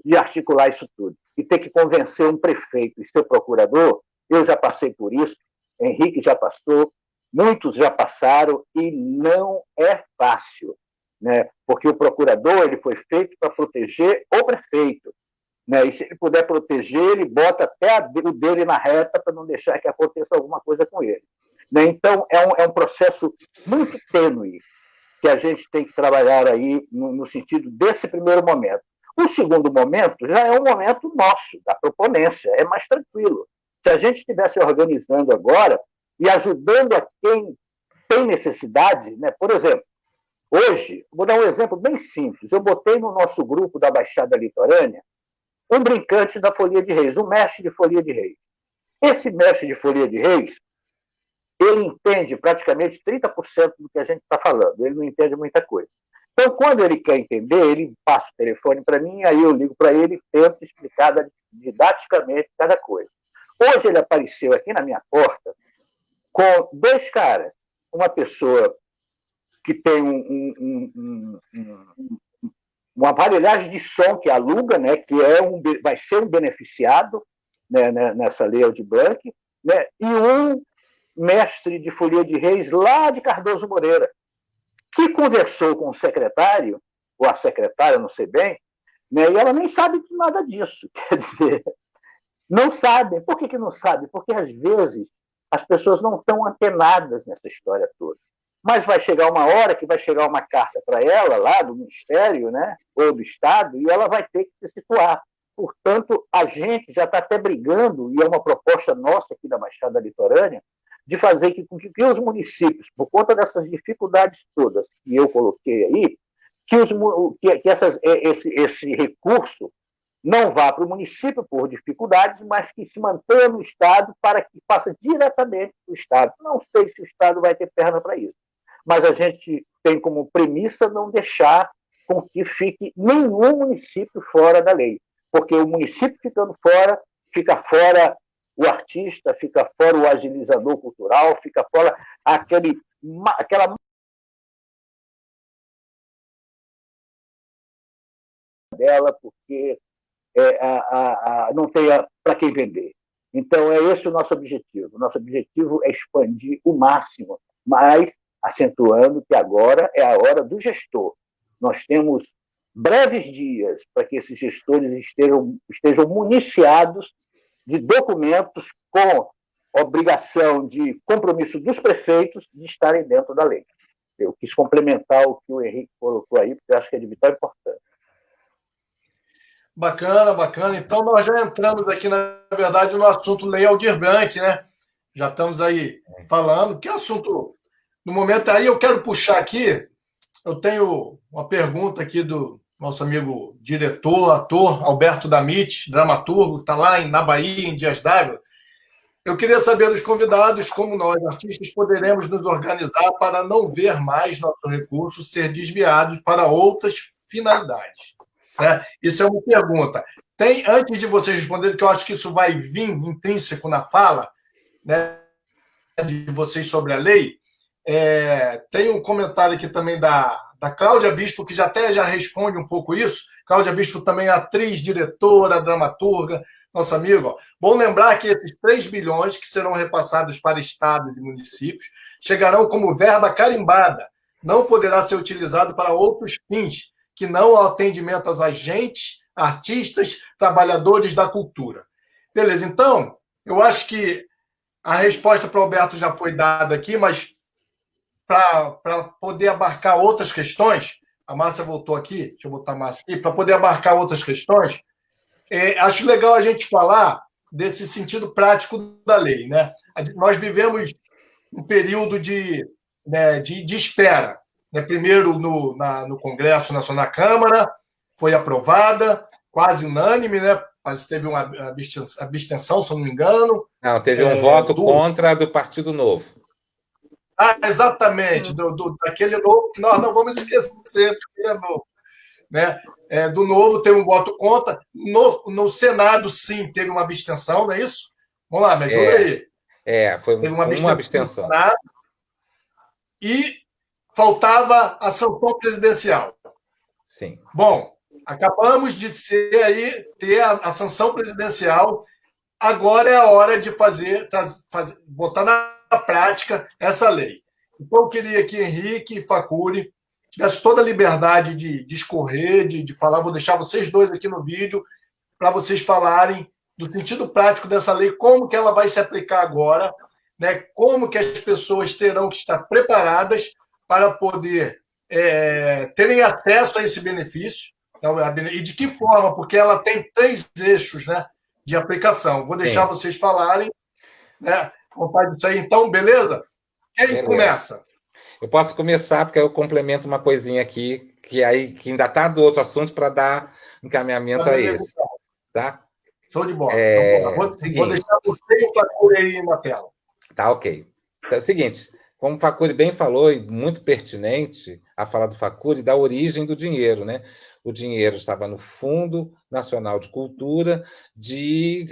Speaker 4: de articular isso tudo. e ter que convencer um prefeito e seu procurador, eu já passei por isso, Henrique já passou, muitos já passaram, e não é fácil, né? Porque o procurador ele foi feito para proteger o prefeito, né? E se ele puder proteger, ele bota até o dele na reta para não deixar que aconteça alguma coisa com ele, né? Então, é um processo muito tênue que a gente tem que trabalhar aí no sentido desse primeiro momento. O segundo momento já é um momento nosso, da proponência, é mais tranquilo. Se a gente estivesse organizando agora e ajudando a quem tem necessidade, né? Por exemplo, hoje, vou dar um exemplo bem simples, eu botei no nosso grupo da Baixada Litorânea um brincante da Folia de Reis, um mestre de Folia de Reis. Esse mestre de Folia de Reis, ele entende praticamente 30% do que a gente está falando, ele não entende muita coisa. Então, quando ele quer entender, ele passa o telefone para mim, aí eu ligo para ele e tento explicar didaticamente cada coisa. Hoje ele apareceu aqui na minha porta com 2 caras, uma pessoa que tem uma aparelhagem de som que aluga, né, que vai ser um beneficiado, né, nessa lei Aldir Blanc, né, e um mestre de Folia de Reis lá de Cardoso Moreira, que conversou com o secretário, ou a secretária, não sei bem, né, e ela nem sabe nada disso. Quer dizer, não sabem. Por que não sabem? Porque, às vezes, as pessoas não estão antenadas nessa história toda. Mas vai chegar uma hora que vai chegar uma carta para ela, lá do Ministério, né, ou do Estado, e ela vai ter que se situar. Portanto, a gente já está até brigando, e é uma proposta nossa aqui da Baixada Litorânea, de fazer com que os municípios, por conta dessas dificuldades todas que eu coloquei aí, esse recurso não vá para o município por dificuldades, mas que se mantenha no Estado para que passe diretamente para o Estado. Não sei se o Estado vai ter perna para isso, mas a gente tem como premissa não deixar com que fique nenhum município fora da lei, porque o município ficando fora, fica fora o artista, fica fora o agilizador cultural, fica fora aquela dela, porque não tem para quem vender. Então, é esse o nosso objetivo. O nosso objetivo é expandir o máximo, mas acentuando que agora é a hora do gestor. Nós temos breves dias para que esses gestores estejam municiados de documentos com obrigação de compromisso dos prefeitos de estarem dentro da lei. Eu quis complementar o que o Henrique colocou aí, porque eu acho que é de vital importância.
Speaker 1: Bacana, bacana. Então, nós já entramos aqui, na verdade, no assunto Lei Aldir Blanc, né? Já estamos aí falando, que é assunto, no momento aí, eu quero puxar aqui, eu tenho uma pergunta aqui do nosso amigo diretor, ator, Alberto Damit, dramaturgo, está lá na Bahia, em Dias d'Ávila. Eu queria saber dos convidados como nós, artistas, poderemos nos organizar para não ver mais nossos recursos ser desviados para outras finalidades. Né? Isso é uma pergunta. Antes de vocês responderem, que eu acho que isso vai vir intrínseco na fala, né, de vocês sobre a lei, tem um comentário aqui também da Cláudia Bispo, que já responde um pouco isso. Cláudia Bispo também é atriz, diretora, dramaturga, nosso amigo. Ó. Bom lembrar que esses 3 bilhões que serão repassados para estados e municípios chegarão como verba carimbada. Não poderá ser utilizado para outros fins, que não o atendimento aos agentes, artistas, trabalhadores da cultura. Beleza, então, eu acho que a resposta para o Alberto já foi dada aqui, mas para poder abarcar outras questões, a Márcia voltou aqui, deixa eu botar a Márcia aqui, para poder abarcar outras questões, acho legal a gente falar desse sentido prático da lei. Né? Nós vivemos um período de espera. Né? Primeiro no Congresso Nacional, na Câmara, foi aprovada, quase unânime, né? Parece que teve uma abstenção, se eu não me engano.
Speaker 3: Não, teve um voto contra do Partido Novo.
Speaker 1: Exatamente, daquele novo que nós não vamos esquecer, porque ele é novo. Né? Do novo teve um voto contra. No Senado, sim, teve uma abstenção, não é isso? Vamos lá, me ajuda aí.
Speaker 3: Foi uma abstenção.
Speaker 1: E faltava a sanção presidencial.
Speaker 3: Sim.
Speaker 1: Bom, Acabamos de ter a sanção presidencial. Agora é a hora de botar na prática essa lei. Então, eu queria que Henrique e Facuri tivessem toda a liberdade de discorrer, de falar. Vou deixar vocês dois aqui no vídeo para vocês falarem do sentido prático dessa lei, como que ela vai se aplicar agora, né? Como que as pessoas terão que estar preparadas para poder terem acesso a esse benefício, e de que forma, porque ela tem 3 eixos, né, de aplicação. Vou deixar vocês falarem, né, vontade disso aí. Então, beleza? Quem começa?
Speaker 3: Eu posso começar, porque eu complemento uma coisinha aqui, que ainda está do outro assunto, para dar encaminhamento a esse. Tá?
Speaker 1: Show de bola. Vou deixar você e o Facuri aí na tela.
Speaker 3: Tá, ok. Então, é o seguinte, como o Facuri bem falou, e muito pertinente a fala do Facuri, da origem do dinheiro, né? O dinheiro estava no Fundo Nacional de Cultura,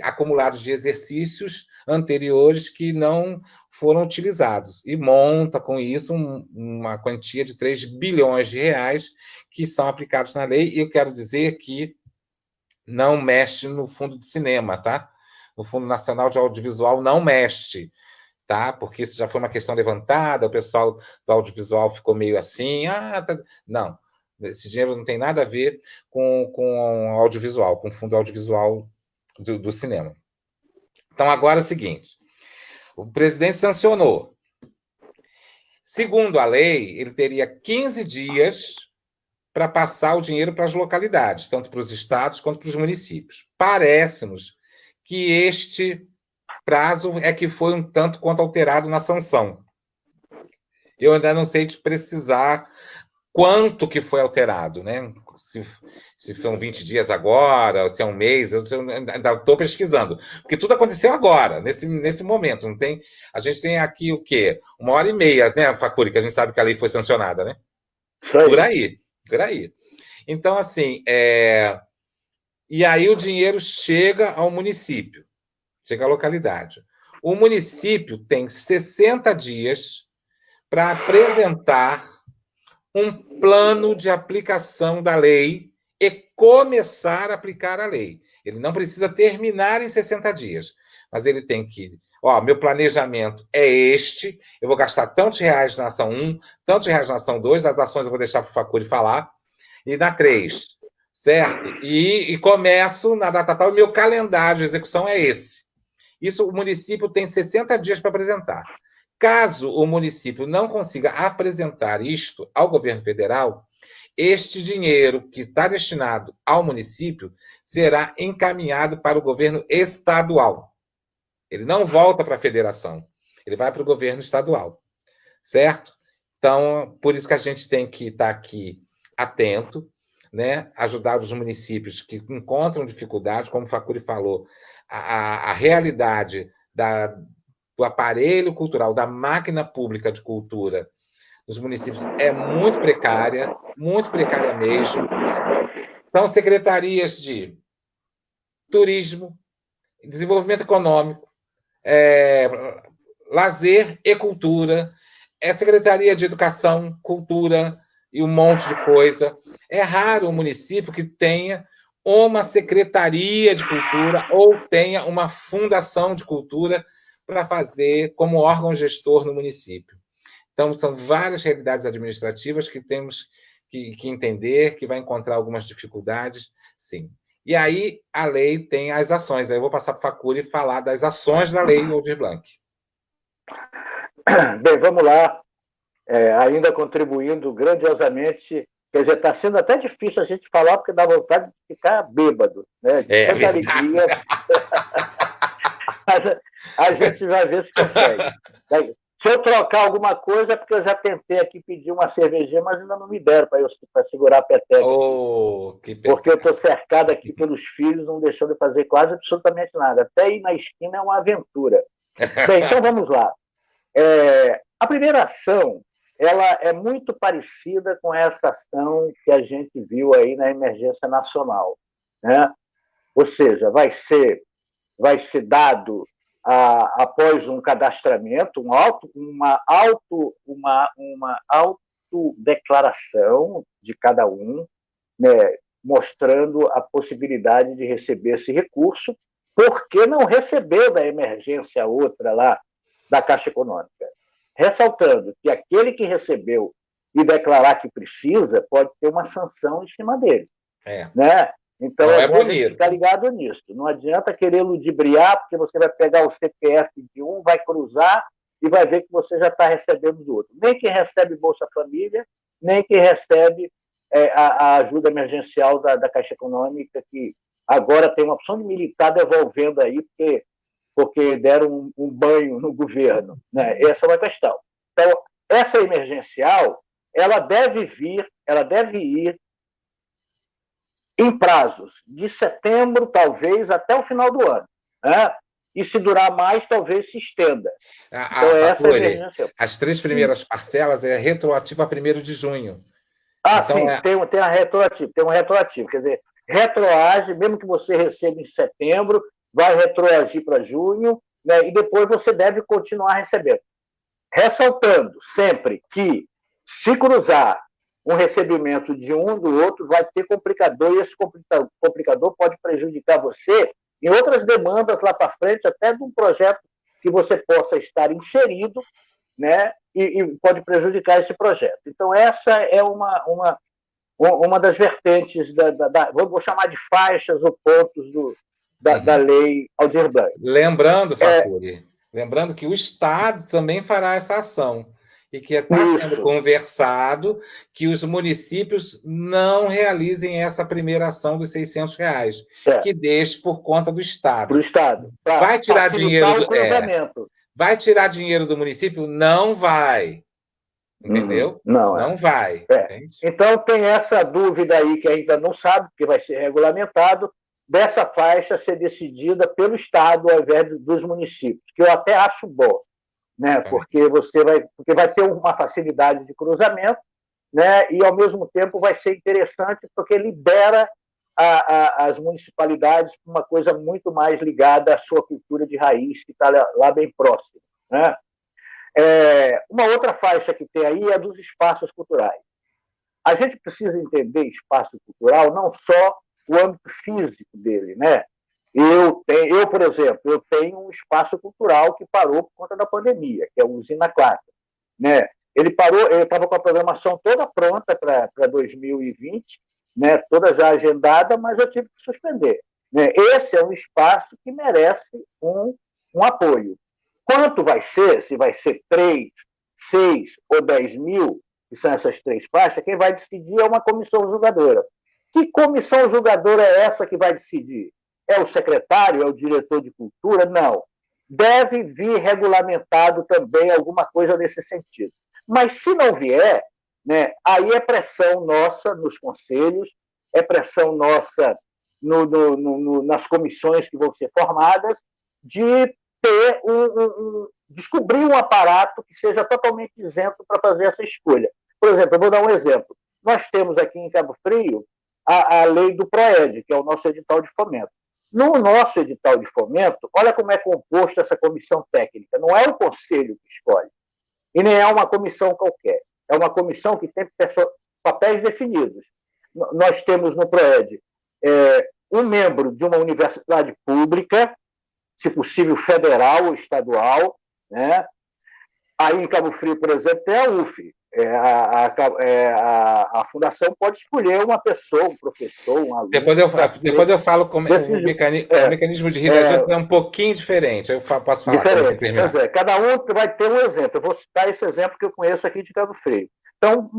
Speaker 3: acumulados de exercícios anteriores que não foram utilizados. E monta, com isso, uma quantia de 3 bilhões de reais que são aplicados na lei. E eu quero dizer que não mexe no fundo de cinema, tá? No Fundo Nacional de Audiovisual não mexe, tá? Porque isso já foi uma questão levantada, o pessoal do audiovisual ficou meio assim, não. Esse dinheiro não tem nada a ver com audiovisual, com o fundo audiovisual do cinema. Então, agora é o seguinte, o presidente sancionou. Segundo a lei, ele teria 15 dias para passar o dinheiro para as localidades, tanto para os estados quanto para os municípios. Parece-nos que este prazo é que foi um tanto quanto alterado na sanção. Eu ainda não sei te precisar quanto que foi alterado, né? Se são 20 dias agora, se é um mês, eu ainda estou pesquisando. Porque tudo aconteceu agora, nesse momento. Não tem, a gente tem aqui o quê? 1h30, né, Facuri, que a gente sabe que a lei foi sancionada, né? Por aí. Então, assim, e aí o dinheiro chega ao município, chega à localidade. O município tem 60 dias para apresentar um plano de aplicação da lei e começar a aplicar a lei. Ele não precisa terminar em 60 dias, mas ele tem que... meu planejamento é este, eu vou gastar tantos reais na ação 1, tantos reais na ação 2, as ações eu vou deixar para o Facuri falar, e na 3, certo? E começo na data tal, e meu calendário de execução é esse. Isso o município tem 60 dias para apresentar. Caso o município não consiga apresentar isto ao governo federal, este dinheiro que está destinado ao município será encaminhado para o governo estadual. Ele não volta para a federação, ele vai para o governo estadual, certo? Então, por isso que a gente tem que estar aqui atento, né? Ajudar os municípios que encontram dificuldade, como o Facuri falou, a realidade do aparelho cultural, da máquina pública de cultura nos municípios é muito precária mesmo. Então, secretarias de turismo, desenvolvimento econômico, lazer e cultura, secretaria de educação, cultura e um monte de coisa. É raro um município que tenha uma secretaria de cultura ou tenha uma fundação de cultura para fazer como órgão gestor no município. Então, são várias realidades administrativas que temos que entender, que vai encontrar algumas dificuldades, sim. E aí, a lei tem as ações. Aí eu vou passar para o Facuri falar das ações da lei Aldir Blanc.
Speaker 4: Bem, vamos lá. Ainda contribuindo grandiosamente. Quer dizer, está sendo até difícil a gente falar, porque dá vontade de ficar bêbado, né? De tanta alegria. Mas a gente vai ver se consegue. Se eu trocar alguma coisa, é porque eu já tentei aqui pedir uma cervejinha, mas ainda não me deram para segurar a peteca. Porque eu estou cercado aqui pelos filhos, não deixando de fazer quase absolutamente nada. Até ir na esquina é uma aventura. Bem, então vamos lá. A primeira ação, ela é muito parecida com essa ação que a gente viu aí na emergência nacional, né? Ou seja, vai ser dado após um cadastramento, uma autodeclaração de cada um, né, mostrando a possibilidade de receber esse recurso, porque não recebeu da emergência outra lá da Caixa Econômica. Ressaltando que aquele que recebeu e declarar que precisa pode ter uma sanção em cima dele. Né? Então,
Speaker 3: não
Speaker 4: é bom ficar ligado nisso. Não adianta querer ludibriar, porque você vai pegar o CPF de um, vai cruzar e vai ver que você já está recebendo do outro. Nem quem recebe Bolsa Família, nem quem recebe a ajuda emergencial da Caixa Econômica, que agora tem uma opção de militar devolvendo aí, porque deram um banho no governo. Né? Essa é uma questão. Então, essa emergencial, ela deve ir em prazos de setembro, talvez, até o final do ano. Né? E se durar mais, talvez se estenda.
Speaker 3: Então, essa é a emergência. As 3 primeiras parcelas é retroativa a 1º de junho.
Speaker 4: Então, sim, tem a retroativa, tem um retroativo. Quer dizer, retroage, mesmo que você receba em setembro, vai retroagir para junho, né, e depois você deve continuar recebendo. Ressaltando sempre que, se cruzar um recebimento de um do outro, vai ter complicador, e esse complicador pode prejudicar você em outras demandas lá para frente, até de um projeto que você possa estar inserido, né, e pode prejudicar esse projeto. Então, essa é uma das vertentes, vou chamar de faixas ou pontos da lei Aldir Blanc.
Speaker 3: Lembrando, Facuri, lembrando que o Estado também fará essa ação e que está sendo conversado que os municípios não realizem essa primeira ação dos R$600, que deixe por conta do Estado.
Speaker 4: Para o Estado.
Speaker 3: Vai tirar dinheiro vai tirar dinheiro do município? Não vai. Entendeu? Não vai.
Speaker 4: Então, tem essa dúvida aí que ainda não sabe, porque vai ser regulamentado, dessa faixa ser decidida pelo Estado ao invés dos municípios, que eu até acho bom, né? Porque vai ter uma facilidade de cruzamento, né? E, ao mesmo tempo, vai ser interessante porque libera as municipalidades para uma coisa muito mais ligada à sua cultura de raiz, que está lá bem próximo, né? Uma outra faixa que tem aí é dos espaços culturais. A gente precisa entender espaço cultural não só o âmbito físico dele, né? Eu, por exemplo, eu tenho um espaço cultural que parou por conta da pandemia, que é o Usina Clata, né? Ele parou, eu estava com a programação toda pronta para 2020, né? Toda já agendada, mas eu tive que suspender, né? Esse é um espaço que merece um apoio. Quanto vai ser, se vai ser 3, 6 ou 10 mil, que são essas 3 faixas, quem vai decidir é uma comissão julgadora. Que comissão julgadora é essa que vai decidir? É o secretário? É o diretor de cultura? Não. Deve vir regulamentado também alguma coisa nesse sentido. Mas, se não vier, né, aí é pressão nossa nos conselhos, é pressão nossa nas comissões que vão ser formadas, de ter descobrir um aparato que seja totalmente isento para fazer essa escolha. Por exemplo, eu vou dar um exemplo. Nós temos aqui em Cabo Frio a lei do PROED, que é o nosso edital de fomento. No nosso edital de fomento, olha como é composta essa comissão técnica. Não é o conselho que escolhe, e nem é uma comissão qualquer. É uma comissão que tem papéis definidos. Nós temos no PROED um membro de uma universidade pública, se possível federal ou estadual, né? Aí em Cabo Frio, por exemplo, tem a UF. A fundação pode escolher uma pessoa, um professor, um aluno.
Speaker 3: Depois eu falo como o mecanismo de rir da gente é um pouquinho diferente. Eu posso falar.
Speaker 4: Diferente. Cada um vai ter um exemplo. Eu vou citar esse exemplo que eu conheço aqui de Cabo Frio. Então,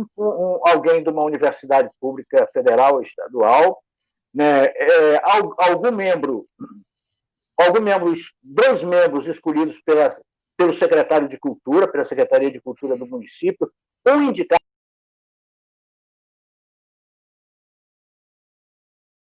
Speaker 4: alguém de uma universidade pública federal ou estadual, né, dois membros escolhidos pelo secretário de Cultura, pela Secretaria de Cultura do município, um indicado,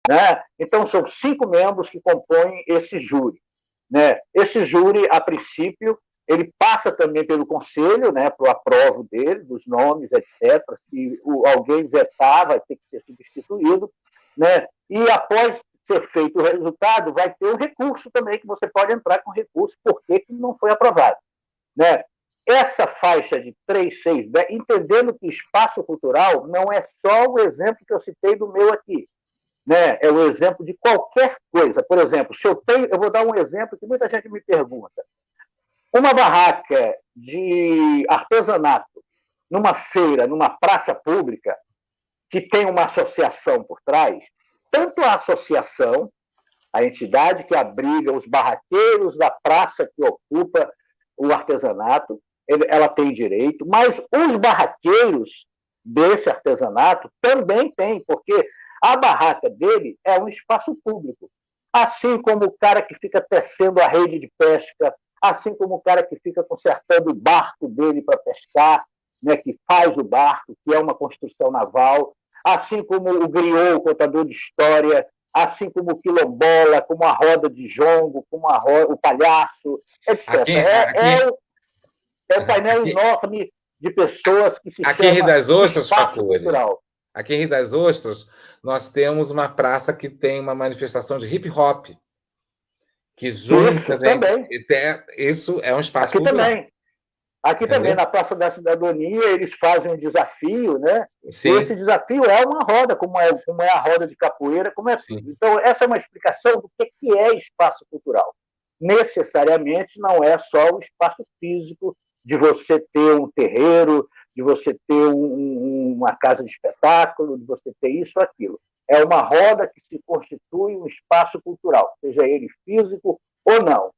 Speaker 4: né? Então, são 5 membros que compõem esse júri, né? Esse júri, a princípio, ele passa também pelo conselho, né, para o aprovo dele, dos nomes, etc. Se alguém vetar, vai ter que ser substituído, né? E após ser feito o resultado, vai ter um recurso também, que você pode entrar com recurso, porque não foi aprovado, né? Essa faixa de 3, 6, 10, entendendo que espaço cultural não é só o exemplo que eu citei do meu aqui, né? É o exemplo de qualquer coisa. Por exemplo, se eu vou dar um exemplo que muita gente me pergunta. Uma barraca de artesanato numa feira, numa praça pública, que tem uma associação por trás, tanto a associação, a entidade que abriga os barraqueiros da praça que ocupa o artesanato, ela tem direito, mas os barraqueiros desse artesanato também têm, porque a barraca dele é um espaço público. Assim como o cara que fica tecendo a rede de pesca, assim como o cara que fica consertando o barco dele para pescar, né, que faz o barco, que é uma construção naval, assim como o griot, o contador de história, assim como o quilombola, como a roda de jongo, como o palhaço, etc. É um painel enorme de pessoas que se
Speaker 3: aqui em Rio das Ostras,
Speaker 4: espaço cultural.
Speaker 3: Aqui em Rio das Ostras, nós temos uma praça que tem uma manifestação de hip hop, que junta, isso é um espaço
Speaker 4: aqui
Speaker 3: cultural.
Speaker 4: Também. Aqui Entendeu? Também, na Praça da Cidadania, eles fazem um desafio, né? Sim. Esse desafio é uma roda, como é a roda de capoeira, como é tudo. Então, essa é uma explicação do que é espaço cultural. Necessariamente não é só o espaço físico de você ter um terreiro, de você ter uma casa de espetáculo, de você ter isso ou aquilo. É uma roda que se constitui um espaço cultural, seja ele físico ou não.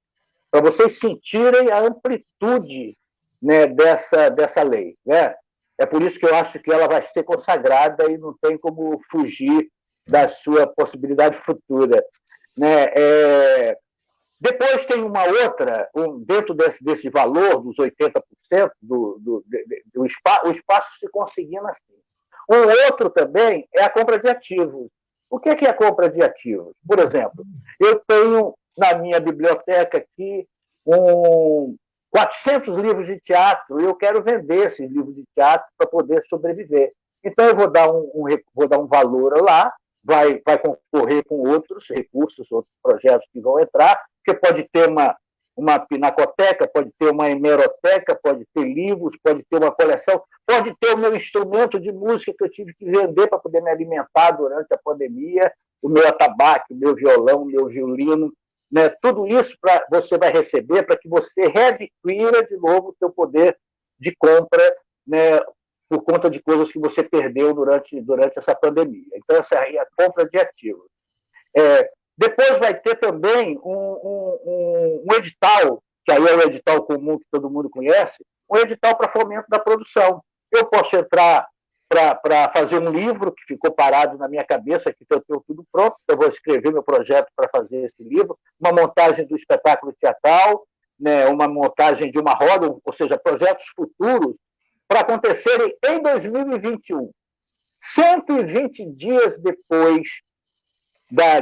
Speaker 4: Para vocês sentirem a amplitude, né, dessa lei, né? É por isso que eu acho que ela vai ser consagrada e não tem como fugir da sua possibilidade futura, né? Depois tem uma outra, dentro desse valor dos 80%, o espaço se conseguindo assim. Um outro também é a compra de ativos. O que é a compra de ativos? Por exemplo, eu tenho na minha biblioteca aqui 400 livros de teatro e eu quero vender esses livros de teatro para poder sobreviver. Então, eu vou dar um valor lá, vai concorrer com outros recursos, outros projetos que vão entrar, porque pode ter uma pinacoteca, pode ter uma hemeroteca, pode ter livros, pode ter uma coleção, pode ter o meu instrumento de música que eu tive que vender para poder me alimentar durante a pandemia, o meu atabaque, o meu violão, o meu violino, né? Tudo isso você vai receber para que você readquira de novo o seu poder de compra, né, por conta de coisas que você perdeu durante essa pandemia. Então, essa aí é a compra de ativos. Depois vai ter também um edital, que aí é o edital comum que todo mundo conhece, um edital para fomento da produção. Eu posso entrar para fazer um livro que ficou parado na minha cabeça, que eu tenho tudo pronto, eu vou escrever meu projeto para fazer esse livro, uma montagem do espetáculo teatral, né, uma montagem de uma roda, ou seja, projetos futuros para acontecerem em 2021. 120 dias depois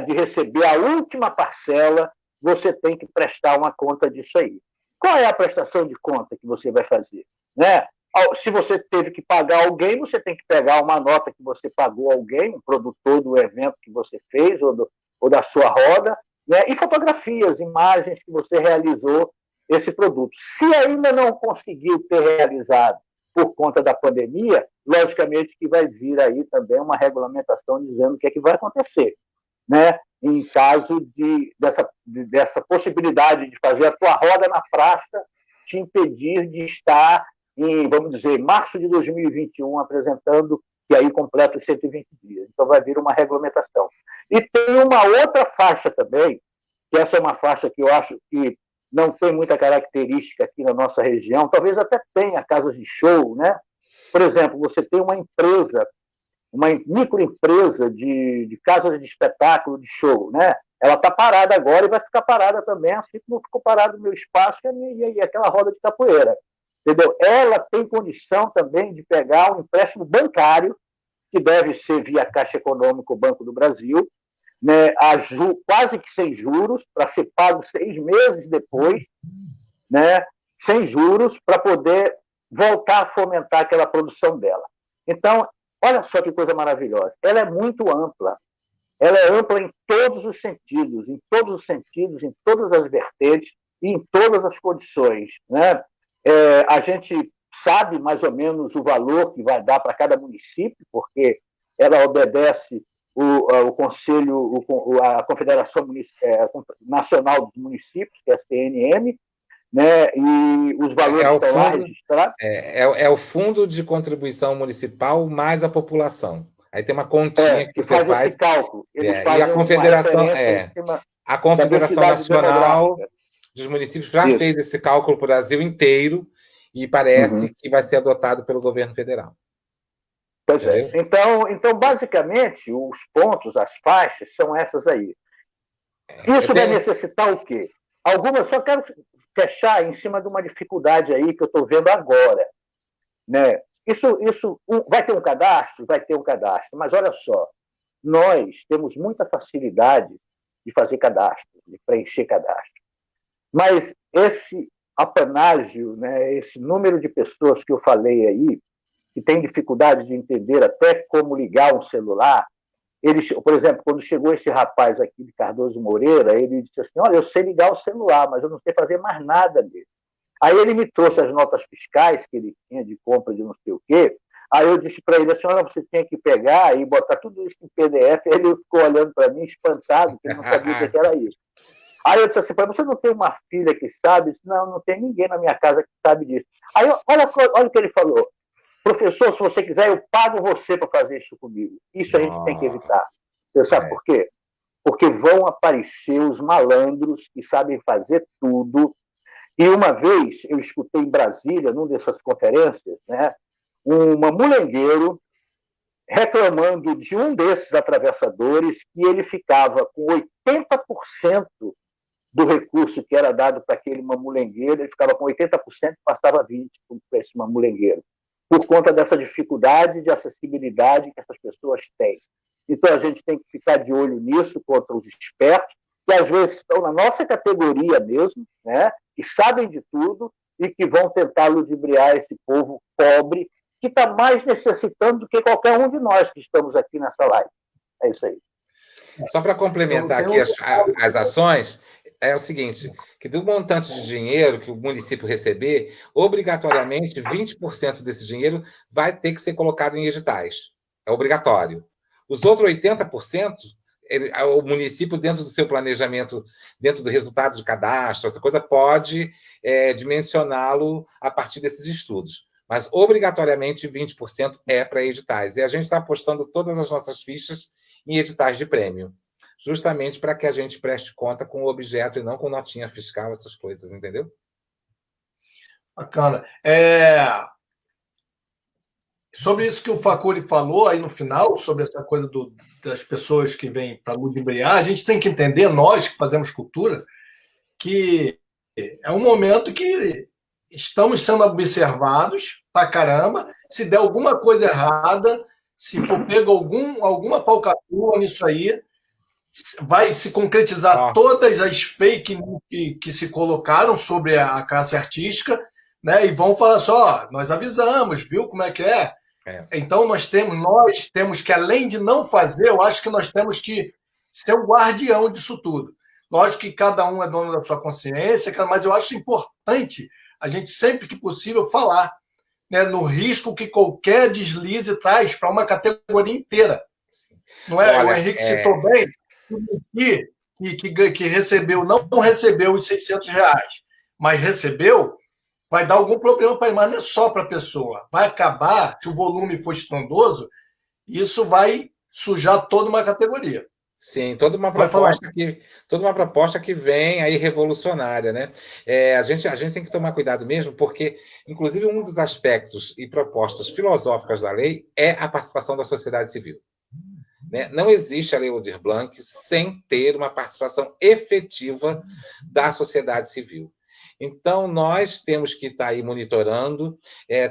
Speaker 4: de receber a última parcela, você tem que prestar uma conta disso aí. Qual é a prestação de conta que você vai fazer? Né? Se você teve que pagar alguém, você tem que pegar uma nota que você pagou alguém, um produtor do evento que você fez ou da sua roda, né? E fotografias, imagens que você realizou esse produto. Se ainda não conseguiu ter realizado por conta da pandemia, logicamente que vai vir aí também uma regulamentação dizendo o que é que vai acontecer, né? Em caso dessa possibilidade de fazer a tua roda na praça te impedir de estar em, vamos dizer, março de 2021 apresentando, que aí completa os 120 dias. Então vai vir uma regulamentação. E tem uma outra faixa também, que essa é uma faixa que eu acho que não tem muita característica aqui na nossa região, talvez até tenha casas de show, né? Por exemplo, você tem uma empresa, uma microempresa de casas de espetáculo, de show, né? Ela está parada agora e vai ficar parada também, assim como ficou parado o meu espaço e aquela roda de capoeira. Entendeu? Ela tem condição também de pegar um empréstimo bancário, que deve ser via Caixa Econômica ou Banco do Brasil, né, quase que sem juros, para ser pago 6 meses depois, né, sem juros, para poder voltar a fomentar aquela produção dela. Então, olha só que coisa maravilhosa. Ela é muito ampla. Ela é ampla em todos os sentidos, em todas as vertentes e em todas as condições, né? A gente sabe mais ou menos o valor que vai dar para cada município, porque ela obedece o Conselho, a Confederação Nacional dos Municípios, que é a CNM, né? E os valores estão lá registrados.
Speaker 3: É o Fundo de Contribuição Municipal mais a população. Aí tem uma continha que você faz
Speaker 4: esse cálculo.
Speaker 3: E a Confederação, a Confederação Nacional dos Municípios já fez esse cálculo para o Brasil inteiro e parece que vai ser adotado pelo governo federal.
Speaker 4: Pois é. Então, basicamente, os pontos, as faixas, são essas aí. Isso vai necessitar o quê? Algumas, só quero fechar em cima de uma dificuldade aí que eu estou vendo agora. Né? Vai ter um cadastro? Vai ter um cadastro, mas olha só, nós temos muita facilidade de fazer cadastro, de preencher cadastro. Mas esse apanágio, né, esse número de pessoas que eu falei aí, que tem dificuldade de entender até como ligar um celular, por exemplo, quando chegou esse rapaz aqui de Cardoso Moreira, ele disse assim, olha, eu sei ligar o celular, mas eu não sei fazer mais nada dele. Aí ele me trouxe as notas fiscais que ele tinha de compra de não sei o quê. Aí eu disse para ele assim, olha, você tinha que pegar e botar tudo isso em PDF. Ele ficou olhando para mim, espantado, porque ele não sabia o que era isso. Aí eu disse assim, você não tem uma filha que sabe? Disse, não tem ninguém na minha casa que sabe disso. Aí olha o que ele falou. Professor, se você quiser, eu pago você para fazer isso comigo. Isso a gente tem que evitar. Você sabe por quê? Porque vão aparecer os malandros que sabem fazer tudo. E uma vez eu escutei em Brasília, numa dessas conferências, né, um mulengueiro reclamando de um desses atravessadores que ele ficava com 80% do recurso que era dado para aquele mamulengueiro, ele ficava com 80% e passava 20% para esse mamulengueiro, por conta dessa dificuldade de acessibilidade que essas pessoas têm. Então, a gente tem que ficar de olho nisso contra os espertos, que às vezes estão na nossa categoria mesmo, né, que sabem de tudo e que vão tentar ludibriar esse povo pobre, que está mais necessitando do que qualquer um de nós que estamos aqui nessa live. É isso aí.
Speaker 3: Só para complementar aqui as ações, é o seguinte, que do montante de dinheiro que o município receber, obrigatoriamente 20% desse dinheiro vai ter que ser colocado em editais. É obrigatório. Os outros 80%, o município, dentro do seu planejamento, dentro do resultado de cadastro, essa coisa, pode dimensioná-lo a partir desses estudos. Mas, obrigatoriamente, 20% é para editais. E a gente está apostando todas as nossas fichas em editais de prêmio, justamente para que a gente preste conta com o objeto e não com notinha fiscal, essas coisas, entendeu?
Speaker 1: Bacana. Sobre isso que o Facuri falou aí no final, sobre essa coisa das pessoas que vêm para ludibriar, a gente tem que entender, nós que fazemos cultura, que é um momento que estamos sendo observados pra caramba. Se der alguma coisa errada, se for pego alguma falcatrua nisso aí, vai se concretizar todas as fake news que se colocaram sobre a classe artística, né? E vão falar só, nós avisamos, viu como é que é? Então nós temos que, além de não fazer, eu acho que nós temos que ser o guardião disso tudo. Lógico que cada um é dono da sua consciência, mas eu acho importante a gente, sempre que possível, falar, né, no risco que qualquer deslize traz para uma categoria inteira. Não é? Olha, o Henrique citou bem que recebeu, não recebeu os R$600, mas recebeu, vai dar algum problema para ele, mas não é só para a pessoa. Vai acabar, se o volume for estrondoso, isso vai sujar toda uma categoria.
Speaker 3: Sim, toda uma proposta que vem aí revolucionária, né? A gente tem que tomar cuidado mesmo, porque, inclusive, um dos aspectos e propostas filosóficas da lei é a participação da sociedade civil. Né? Não existe a Lei Aldir Blanc sem ter uma participação efetiva da sociedade civil. Então, nós temos que estar aí monitorando.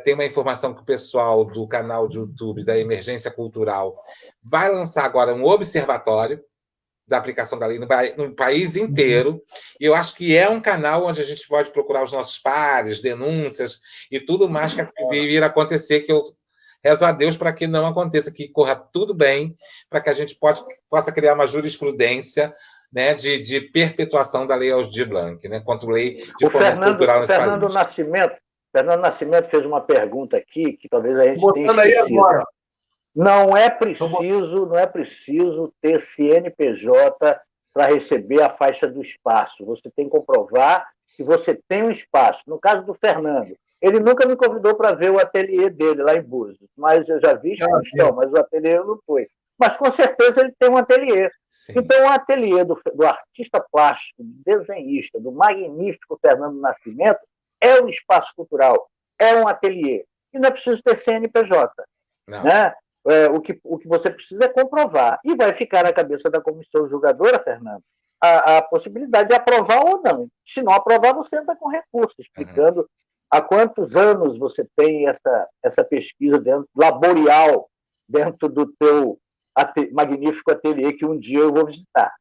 Speaker 3: Tem uma informação que o pessoal do canal de YouTube da Emergência Cultural vai lançar agora um observatório da aplicação da lei no país inteiro. E eu acho que é um canal onde a gente pode procurar os nossos pares, denúncias e tudo mais que vir a acontecer, que eu rezo a Deus para que não aconteça, que corra tudo bem, para que a gente possa criar uma jurisprudência, né, de perpetuação da Lei Aldir Blanc, né, contra a lei de fomento cultural nesse país.
Speaker 4: Fernando Nascimento fez uma pergunta aqui que talvez a gente tenha esquecido.
Speaker 1: Aí agora.
Speaker 4: Não é preciso ter CNPJ para receber a faixa do espaço. Você tem que comprovar que você tem um espaço. No caso do Fernando, ele nunca me convidou para ver o ateliê dele lá em Búzios, mas eu já vi exposição, mas o ateliê não foi. Mas com certeza ele tem um ateliê. Sim. Então, o ateliê do artista plástico, do desenhista, do magnífico Fernando Nascimento, é um espaço cultural, é um ateliê. E não é preciso ter CNPJ. Né? O que você precisa é comprovar. E vai ficar na cabeça da comissão julgadora, Fernando, a possibilidade de aprovar ou não. Se não aprovar, você entra com recurso, explicando há quantos anos você tem essa pesquisa laborial dentro do teu magnífico ateliê que um dia eu vou visitar.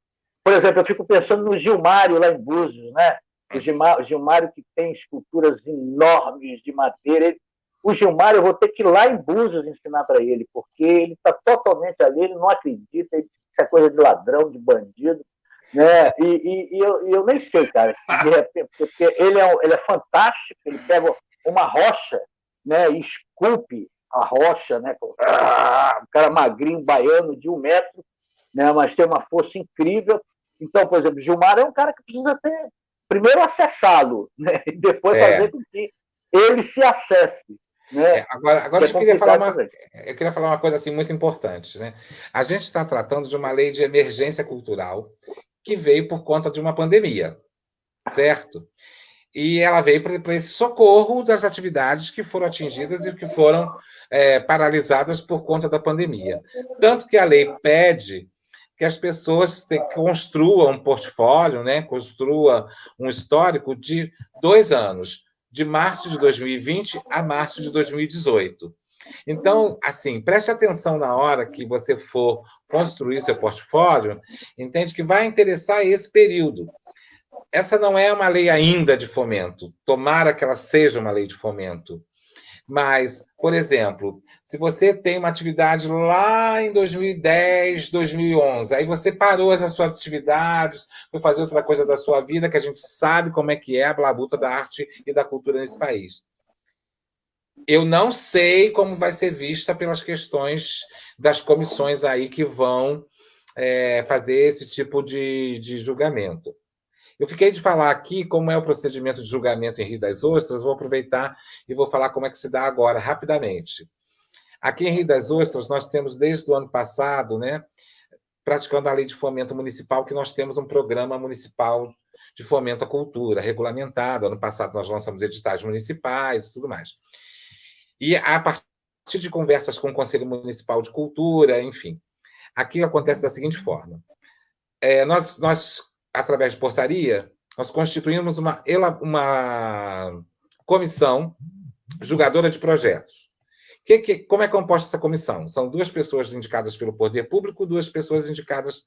Speaker 4: Por exemplo, eu fico pensando no Gilmário, lá em Búzios, né? O Gilmário que tem esculturas enormes de madeira. O Gilmário, eu vou ter que ir lá em Búzios ensinar para ele, porque ele está totalmente ali, ele não acredita, isso é coisa de ladrão, de bandido, né? E eu nem sei, cara, de repente, porque ele é fantástico, ele pega uma rocha, né, e esculpe a rocha, né, um cara magrinho, baiano, de 1 metro, né, mas tem uma força incrível. Então, por exemplo, Gilmar é um cara que precisa ter, primeiro acessá-lo, né, e depois fazer com que ele se acesse. Né?
Speaker 3: Agora eu queria falar uma coisa assim, muito importante. Né? A gente está tratando de uma lei de emergência cultural que veio por conta de uma pandemia, certo? E ela veio para esse socorro das atividades que foram atingidas e que foram paralisadas por conta da pandemia. Tanto que a lei pede que as pessoas construam um portfólio, né? Construam um histórico de 2 anos, de março de 2020 a março de 2018. Então, assim, preste atenção na hora que você for construir seu portfólio, entende que vai interessar esse período. Essa não é uma lei ainda de fomento, tomara que ela seja uma lei de fomento. Mas, por exemplo, se você tem uma atividade lá em 2010, 2011, aí você parou as suas atividades, foi fazer outra coisa da sua vida, que a gente sabe como é que é a labuta da arte e da cultura nesse país. Eu não sei como vai ser vista pelas questões das comissões aí que vão fazer esse tipo de julgamento. Eu fiquei de falar aqui como é o procedimento de julgamento em Rio das Ostras, vou aproveitar e vou falar como é que se dá agora, rapidamente. Aqui em Rio das Ostras, nós temos desde o ano passado, né, praticando a lei de fomento municipal, que nós temos um programa municipal de fomento à cultura, regulamentado. Ano passado nós lançamos editais municipais e tudo mais. E a partir de conversas com o Conselho Municipal de Cultura, enfim, aqui acontece da seguinte forma. Nós, através de portaria, nós constituímos uma comissão julgadora de projetos. Como é composta essa comissão? São 2 pessoas indicadas pelo Poder Público, 2 pessoas indicadas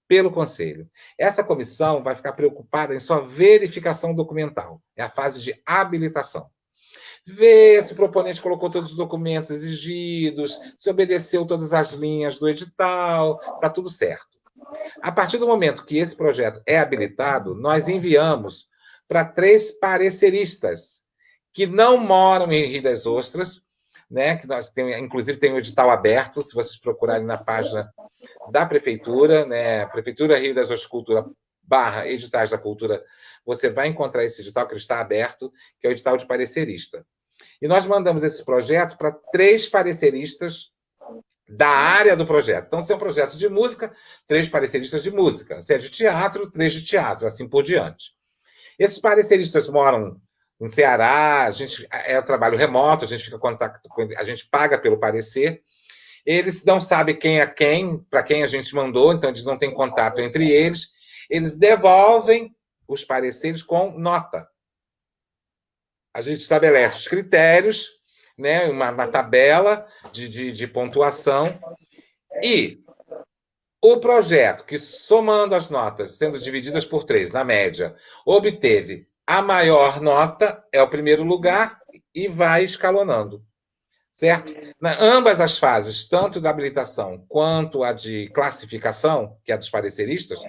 Speaker 3: pelo Conselho. Essa comissão vai ficar preocupada em só verificação documental. É a fase de habilitação. Ver se o proponente colocou todos os documentos exigidos, se obedeceu todas as linhas do edital, está tudo certo. A partir do momento que esse projeto é habilitado, nós enviamos para 3 pareceristas que não moram em Rio das Ostras, né? Que nós inclusive tem um edital aberto, se vocês procurarem na página da Prefeitura, né? Prefeitura Rio das Ostras Cultura / Editais da Cultura, você vai encontrar esse edital que ele está aberto, que é o edital de parecerista. E nós mandamos esse projeto para 3 pareceristas da área do projeto. Então, se é um projeto de música, 3 pareceristas de música. Se é de teatro, 3 de teatro, assim por diante. Esses pareceristas moram no Ceará, é um trabalho remoto, a gente fica em contato, a gente paga pelo parecer. Eles não sabem quem é quem, para quem a gente mandou, então eles não têm contato entre eles. Eles devolvem os pareceres com nota. A gente estabelece os critérios, né, uma tabela de pontuação, e o projeto que, somando as notas, sendo divididas por 3, na média, obteve a maior nota, é o primeiro lugar, e vai escalonando. Certo? Ambas as fases, tanto da habilitação quanto a de classificação, que é a dos pareceristas,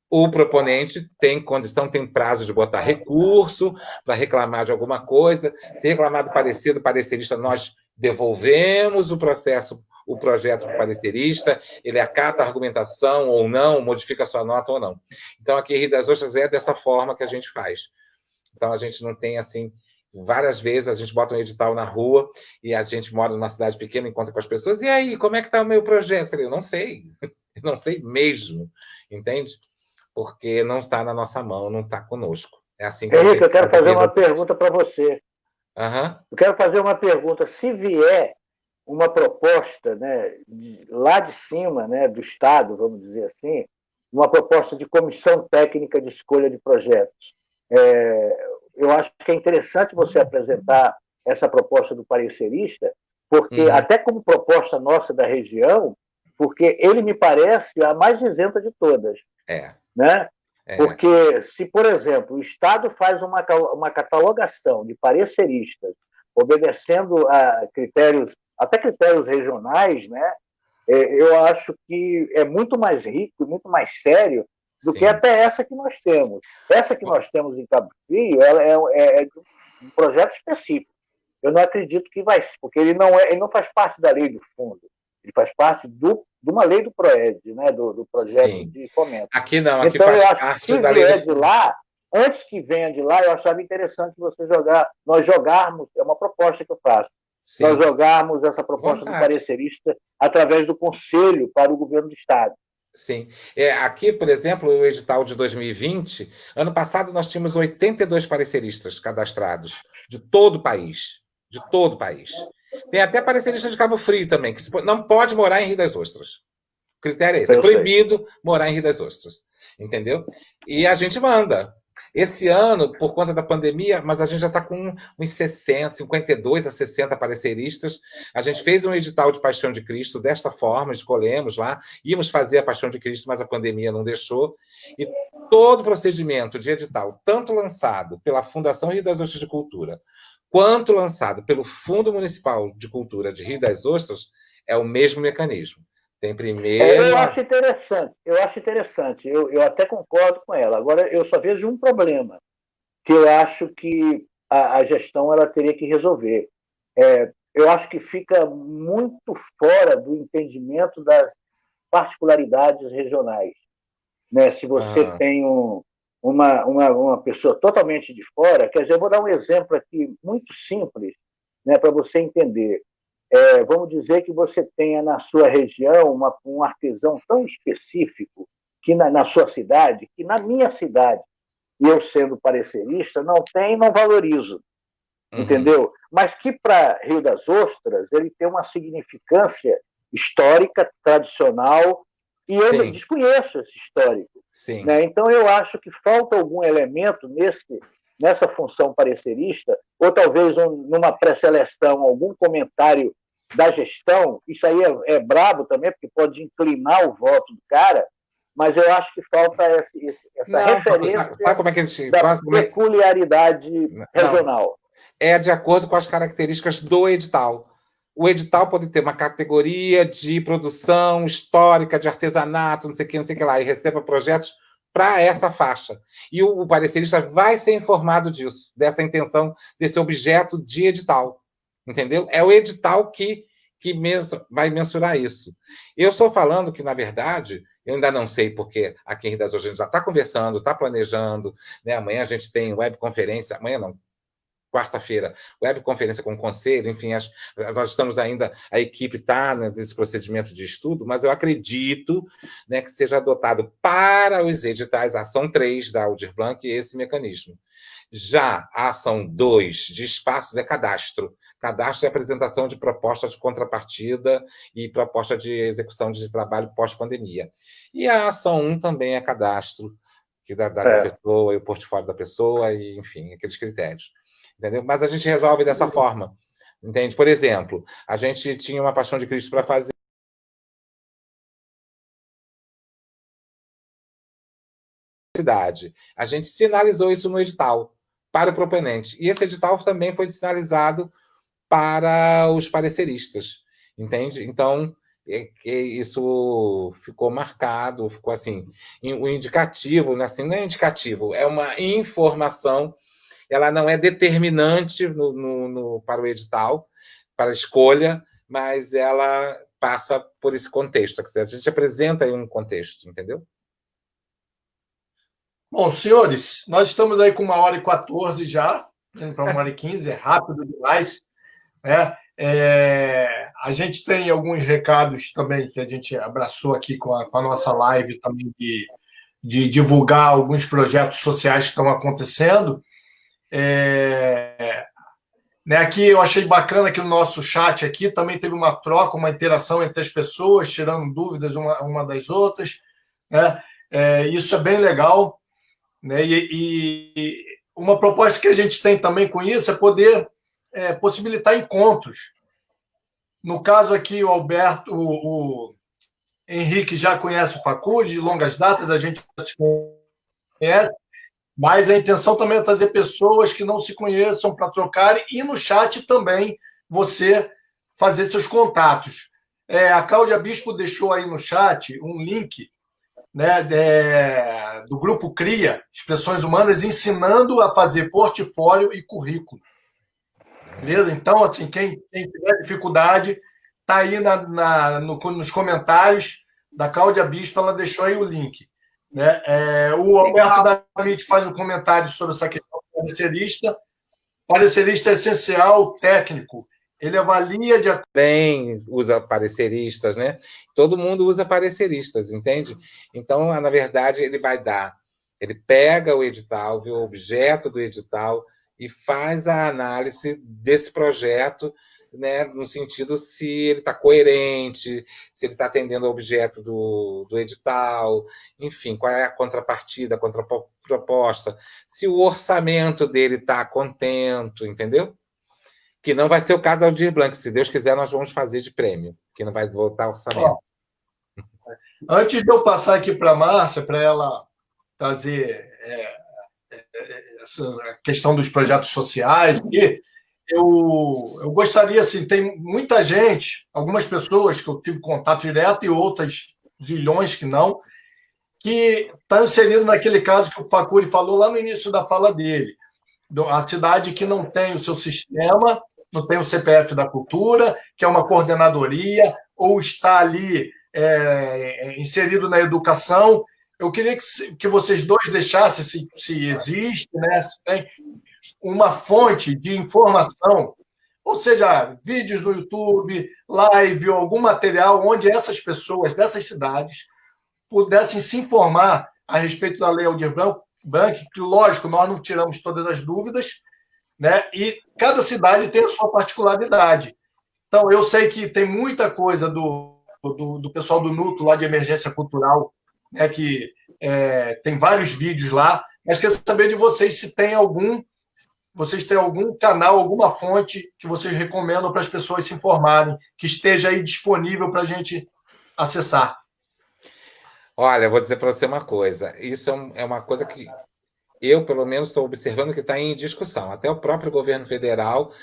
Speaker 3: o proponente tem condição, tem prazo de botar recurso para reclamar de alguma coisa. Se reclamar do parecer do parecerista, nós devolvemos o processo, o projeto para o parecerista, ele acata a argumentação ou não, modifica a sua nota ou não. Então, aqui em Rio das Ostras é dessa forma que a gente faz. Então, a gente não tem, assim, várias vezes a gente bota um edital na rua e a gente mora numa cidade pequena, encontra com as pessoas, e aí, como é que está o meu projeto? Eu falei, eu não sei mesmo, entende? Porque não está na nossa mão, não está conosco. É assim que
Speaker 4: Henrique, eu quero fazer uma pergunta para você.
Speaker 3: Uhum.
Speaker 4: Eu quero fazer uma pergunta. Se vier uma proposta, né, lá de cima, né, do Estado, vamos dizer assim, uma proposta de comissão técnica de escolha de projetos, eu acho que é interessante você apresentar essa proposta do parecerista, porque até como proposta nossa da região, porque ele me parece a mais isenta de todas. Né? Porque se, por exemplo, o Estado faz uma catalogação de pareceristas, obedecendo a critérios, até critérios regionais, né? Eu acho que é muito mais rico e muito mais sério do que até essa que nós temos. Essa que nós temos em Cabo Frio, ela é de um projeto específico. Eu não acredito que vai ser, porque ele não faz parte da lei do fundo. Ele faz parte de uma lei do PROED, né, do projeto de fomento.
Speaker 3: Aqui não, aqui
Speaker 4: então,
Speaker 3: faz
Speaker 4: eu acho
Speaker 3: parte
Speaker 4: que se
Speaker 3: da lei
Speaker 4: vier de lá, antes que venha de lá, eu achava interessante nós jogarmos, é uma proposta que eu faço, nós jogarmos essa proposta do parecerista através do Conselho para o Governo do Estado.
Speaker 3: Sim. Aqui, por exemplo, o edital de 2020, ano passado nós tínhamos 82 pareceristas cadastrados, de todo o país. De todo o país. Tem até parecerista de Cabo Frio também, que não pode morar em Rio das Ostras. O critério é esse, é proibido morar em Rio das Ostras. Entendeu? E a gente manda. Esse ano, por conta da pandemia, mas a gente já está com uns 60, 52 a 60 pareceristas. A gente fez um edital de Paixão de Cristo desta forma, escolhemos lá, íamos fazer a Paixão de Cristo, mas a pandemia não deixou. E todo o procedimento de edital, tanto lançado pela Fundação Rio das Ostras de Cultura, quanto lançado pelo Fundo Municipal de Cultura de Rio das Ostras, é o mesmo mecanismo. Tem primeiro...
Speaker 4: Eu acho interessante. Eu até concordo com ela. Agora, eu só vejo um problema, que eu acho que a gestão ela teria que resolver. Eu acho que fica muito fora do entendimento das particularidades regionais. Né? Se você tem uma pessoa totalmente de fora, quer dizer, eu vou dar um exemplo aqui muito simples, né, para você entender. Vamos dizer que você tenha na sua região um artesão tão específico que na sua cidade, que na minha cidade, e eu sendo parecerista, não valorizo, entendeu? Mas que para Rio das Ostras ele tem uma significância histórica, tradicional, e eu desconheço esse histórico. Né? Então, eu acho que falta algum elemento nessa função parecerista, ou talvez numa pré-seleção, algum comentário da gestão. Isso aí é brabo também, porque pode inclinar o voto do cara, mas eu acho que falta essa referência
Speaker 3: sabe como é que a gente,
Speaker 4: da peculiaridade regional.
Speaker 3: É de acordo com as características do edital. O edital pode ter uma categoria de produção histórica, de artesanato, não sei o que lá, e receba projetos para essa faixa. E o parecerista vai ser informado disso, dessa intenção, desse objeto de edital. Entendeu? É o edital que vai mensurar isso. Eu estou falando que, na verdade, eu ainda não sei, porque aqui em Rio das Ostras a gente já está conversando, está planejando, né? Amanhã a gente tem webconferência, amanhã não, quarta-feira, webconferência com o conselho, enfim, nós estamos ainda, a equipe está nesse procedimento de estudo, mas eu acredito, né, que seja adotado para os editais, a ação 3 da Aldir Blanc, esse mecanismo. Já a ação 2 de espaços é cadastro. Cadastro é apresentação de proposta de contrapartida e proposta de execução de trabalho pós-pandemia. E a ação 1 também é cadastro, que da pessoa, e o portfólio da pessoa, e, enfim, aqueles critérios. Entendeu? Mas a gente resolve dessa forma. Entende? Por exemplo, a gente tinha uma Paixão de Cristo para fazer. A gente sinalizou isso no edital para o proponente. E esse edital também foi sinalizado para os pareceristas. Entende? Então, isso ficou marcado, ficou assim, o indicativo, assim, não é indicativo, é uma informação. Ela não é determinante para o edital, para a escolha, mas ela passa por esse contexto. A gente apresenta aí um contexto, entendeu?
Speaker 1: Bom, senhores, nós estamos aí com 1h14 já, indo para 1h15, é rápido demais, né? A gente tem alguns recados também que a gente abraçou aqui com a nossa live também de divulgar alguns projetos sociais que estão acontecendo. Né, aqui eu achei bacana que no nosso chat aqui também teve uma troca, uma interação entre as pessoas, tirando dúvidas uma das outras, né? Isso é bem legal, né? E uma proposta que a gente tem também com isso é poder possibilitar encontros. No caso aqui, o Alberto, o Henrique já conhece o Facud, de longas datas, a gente já se conhece, mas a intenção também é trazer pessoas que não se conheçam para trocarem e no chat também você fazer seus contatos. A Cláudia Bispo deixou aí no chat um link, né, do Grupo CRIA, Expressões Humanas, ensinando a fazer portfólio e currículo. Beleza? Então, assim, quem tiver dificuldade, está aí nos comentários da Cláudia Bispo, ela deixou aí o link. Né? O Alberto Damit faz um comentário sobre essa questão do parecerista. Parecerista é essencial, técnico. Ele avalia de...
Speaker 3: Bem, usa pareceristas, né? Todo mundo usa pareceristas, entende? Então, na verdade, ele pega o edital, vê o objeto do edital e faz a análise desse projeto, né, no sentido se ele está coerente, se ele está atendendo ao objeto do edital, enfim, qual é a contrapartida, a contraproposta, se o orçamento dele está contento, entendeu? Que não vai ser o caso da Aldir Blanc, se Deus quiser nós vamos fazer de prêmio, que não vai voltar orçamento.
Speaker 1: Antes de eu passar aqui para a Márcia, para ela trazer essa questão dos projetos sociais, eu gostaria, assim, tem muita gente, algumas pessoas que eu tive contato direto e outras zilhões que não, que está inserido naquele caso que o Facuri falou lá no início da fala dele, a cidade que não tem o seu sistema, não tem o CPF da cultura, que é uma coordenadoria, ou está ali inserido na educação. Eu queria que vocês dois deixassem, se existe, né, se tem uma fonte de informação, ou seja, vídeos no YouTube, live ou algum material onde essas pessoas dessas cidades pudessem se informar a respeito da Lei Aldir Blanc, que, lógico, nós não tiramos todas as dúvidas, né? E cada cidade tem a sua particularidade. Então, eu sei que tem muita coisa do pessoal do Núcleo lá de Emergência Cultural, né, que tem vários vídeos lá, mas quero saber de vocês se tem vocês têm algum canal, alguma fonte que vocês recomendam para as pessoas se informarem, que esteja aí disponível para a gente acessar.
Speaker 3: Olha, eu vou dizer para você uma coisa. Isso é uma coisa que eu, pelo menos, estou observando que está em discussão. Até o próprio governo federal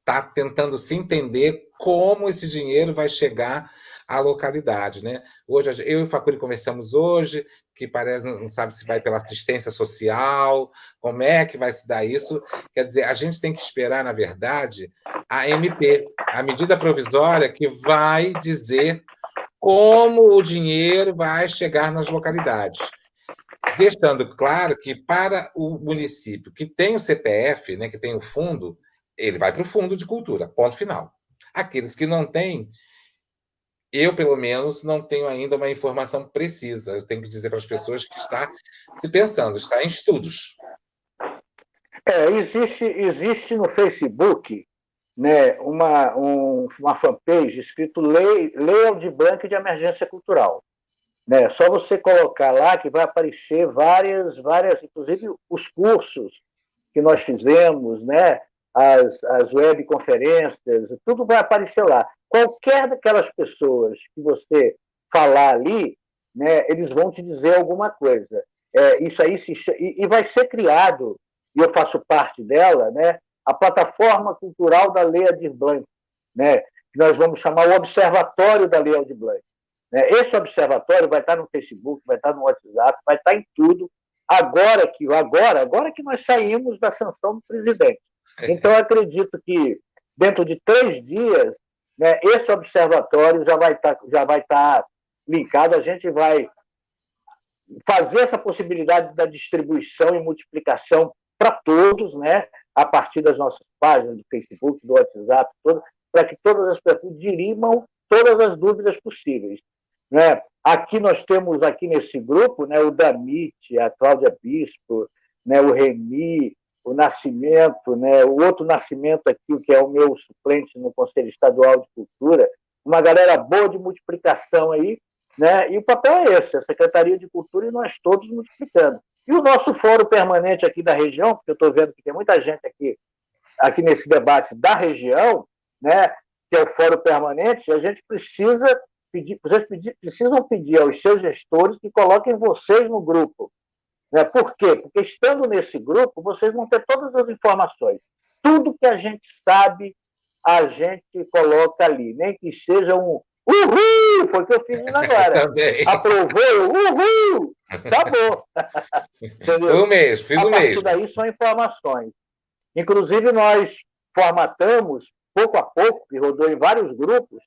Speaker 3: está tentando se entender como esse dinheiro vai chegar à localidade, né? Hoje, eu e o Facuri conversamos hoje, que parece, não sabe se vai pela assistência social, como é que vai se dar isso. Quer dizer, a gente tem que esperar, na verdade, a MP, a medida provisória que vai dizer como o dinheiro vai chegar nas localidades. Deixando claro que para o município que tem o CPF, né, que tem o fundo, ele vai para o fundo de cultura, ponto final. Aqueles que não têm, eu, pelo menos, não tenho ainda uma informação precisa. Eu tenho que dizer para as pessoas que está se pensando, está em estudos.
Speaker 4: Existe no Facebook, né, uma fanpage escrito Lei Aldir Blanc de Emergência Cultural. Né? Só você colocar lá que vai aparecer várias, inclusive os cursos que nós fizemos, né? As webconferências, tudo vai aparecer lá. Qualquer daquelas pessoas que você falar ali, né, eles vão te dizer alguma coisa. Isso aí e vai ser criado, e eu faço parte dela, né, a plataforma cultural da Lei Aldir Blanc, né, que nós vamos chamar o Observatório da Lei Aldir Blanc. Né? Esse observatório vai estar no Facebook, vai estar no WhatsApp, vai estar em tudo, agora que nós saímos da sanção do presidente. Então, eu acredito que, dentro de 3 dias, né? Esse observatório já vai estar linkado, a gente vai fazer essa possibilidade da distribuição e multiplicação para todos, né? A partir das nossas páginas do Facebook, do WhatsApp, para que todas as pessoas dirimam todas as dúvidas possíveis, né? Aqui nós temos, aqui nesse grupo, né, o Damit, a Cláudia Bispo, né, o Reni, o Nascimento, né, o outro Nascimento aqui, que é o meu suplente no Conselho Estadual de Cultura, uma galera boa de multiplicação aí, né? E o papel é esse, a Secretaria de Cultura e nós todos multiplicando. E o nosso fórum permanente aqui da região, porque eu estou vendo que tem muita gente aqui nesse debate da região, né, que é o fórum permanente, a gente precisa pedir, vocês precisam pedir aos seus gestores que coloquem vocês no grupo. Né? Por quê? Porque estando nesse grupo, vocês vão ter todas as informações. Tudo que a gente sabe, a gente coloca ali. Nem que seja um uhul, foi o que eu fiz agora. Aprovou, uhul, acabou.
Speaker 3: Eu mesmo, fiz o mesmo.
Speaker 4: A partir daí são informações. Inclusive, nós formatamos, pouco a pouco, que rodou em vários grupos,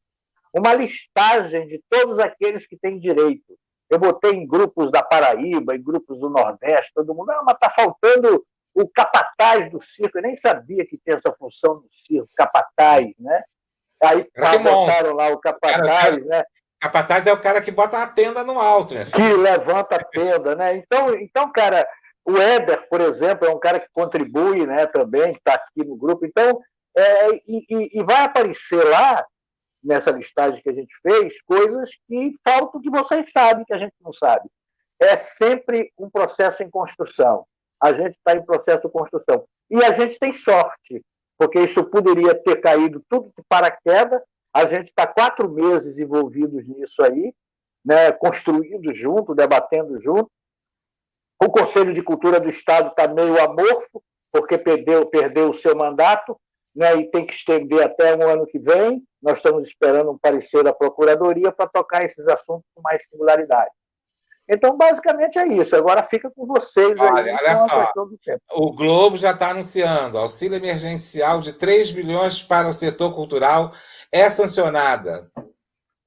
Speaker 4: uma listagem de todos aqueles que têm direito. Eu botei em grupos da Paraíba, em grupos do Nordeste, todo mundo, mas está faltando o capataz do circo. Eu nem sabia que tinha essa função no circo, capataz, né? Aí botaram lá o capataz, né?
Speaker 3: Capataz é o cara que bota a tenda no alto, né?
Speaker 4: Que levanta a tenda, né? Então, cara, o Éder, por exemplo, é um cara que contribui, né, também, que está aqui no grupo. Então, e vai aparecer lá, nessa listagem que a gente fez, coisas que faltam que vocês sabem, que a gente não sabe. É sempre um processo em construção. A gente está em processo de construção. E a gente tem sorte, porque isso poderia ter caído tudo de paraquedas. A gente está 4 meses envolvidos nisso aí, né, construindo junto, debatendo junto. O Conselho de Cultura do Estado está meio amorfo, porque perdeu o seu mandato, né, e tem que estender até o ano que vem. Nós estamos esperando um parecer da Procuradoria para tocar esses assuntos com mais singularidade. Então, basicamente é isso. Agora fica com vocês.
Speaker 3: Olha só, o Globo já está anunciando auxílio emergencial de 3 bilhões para o setor cultural é sancionada.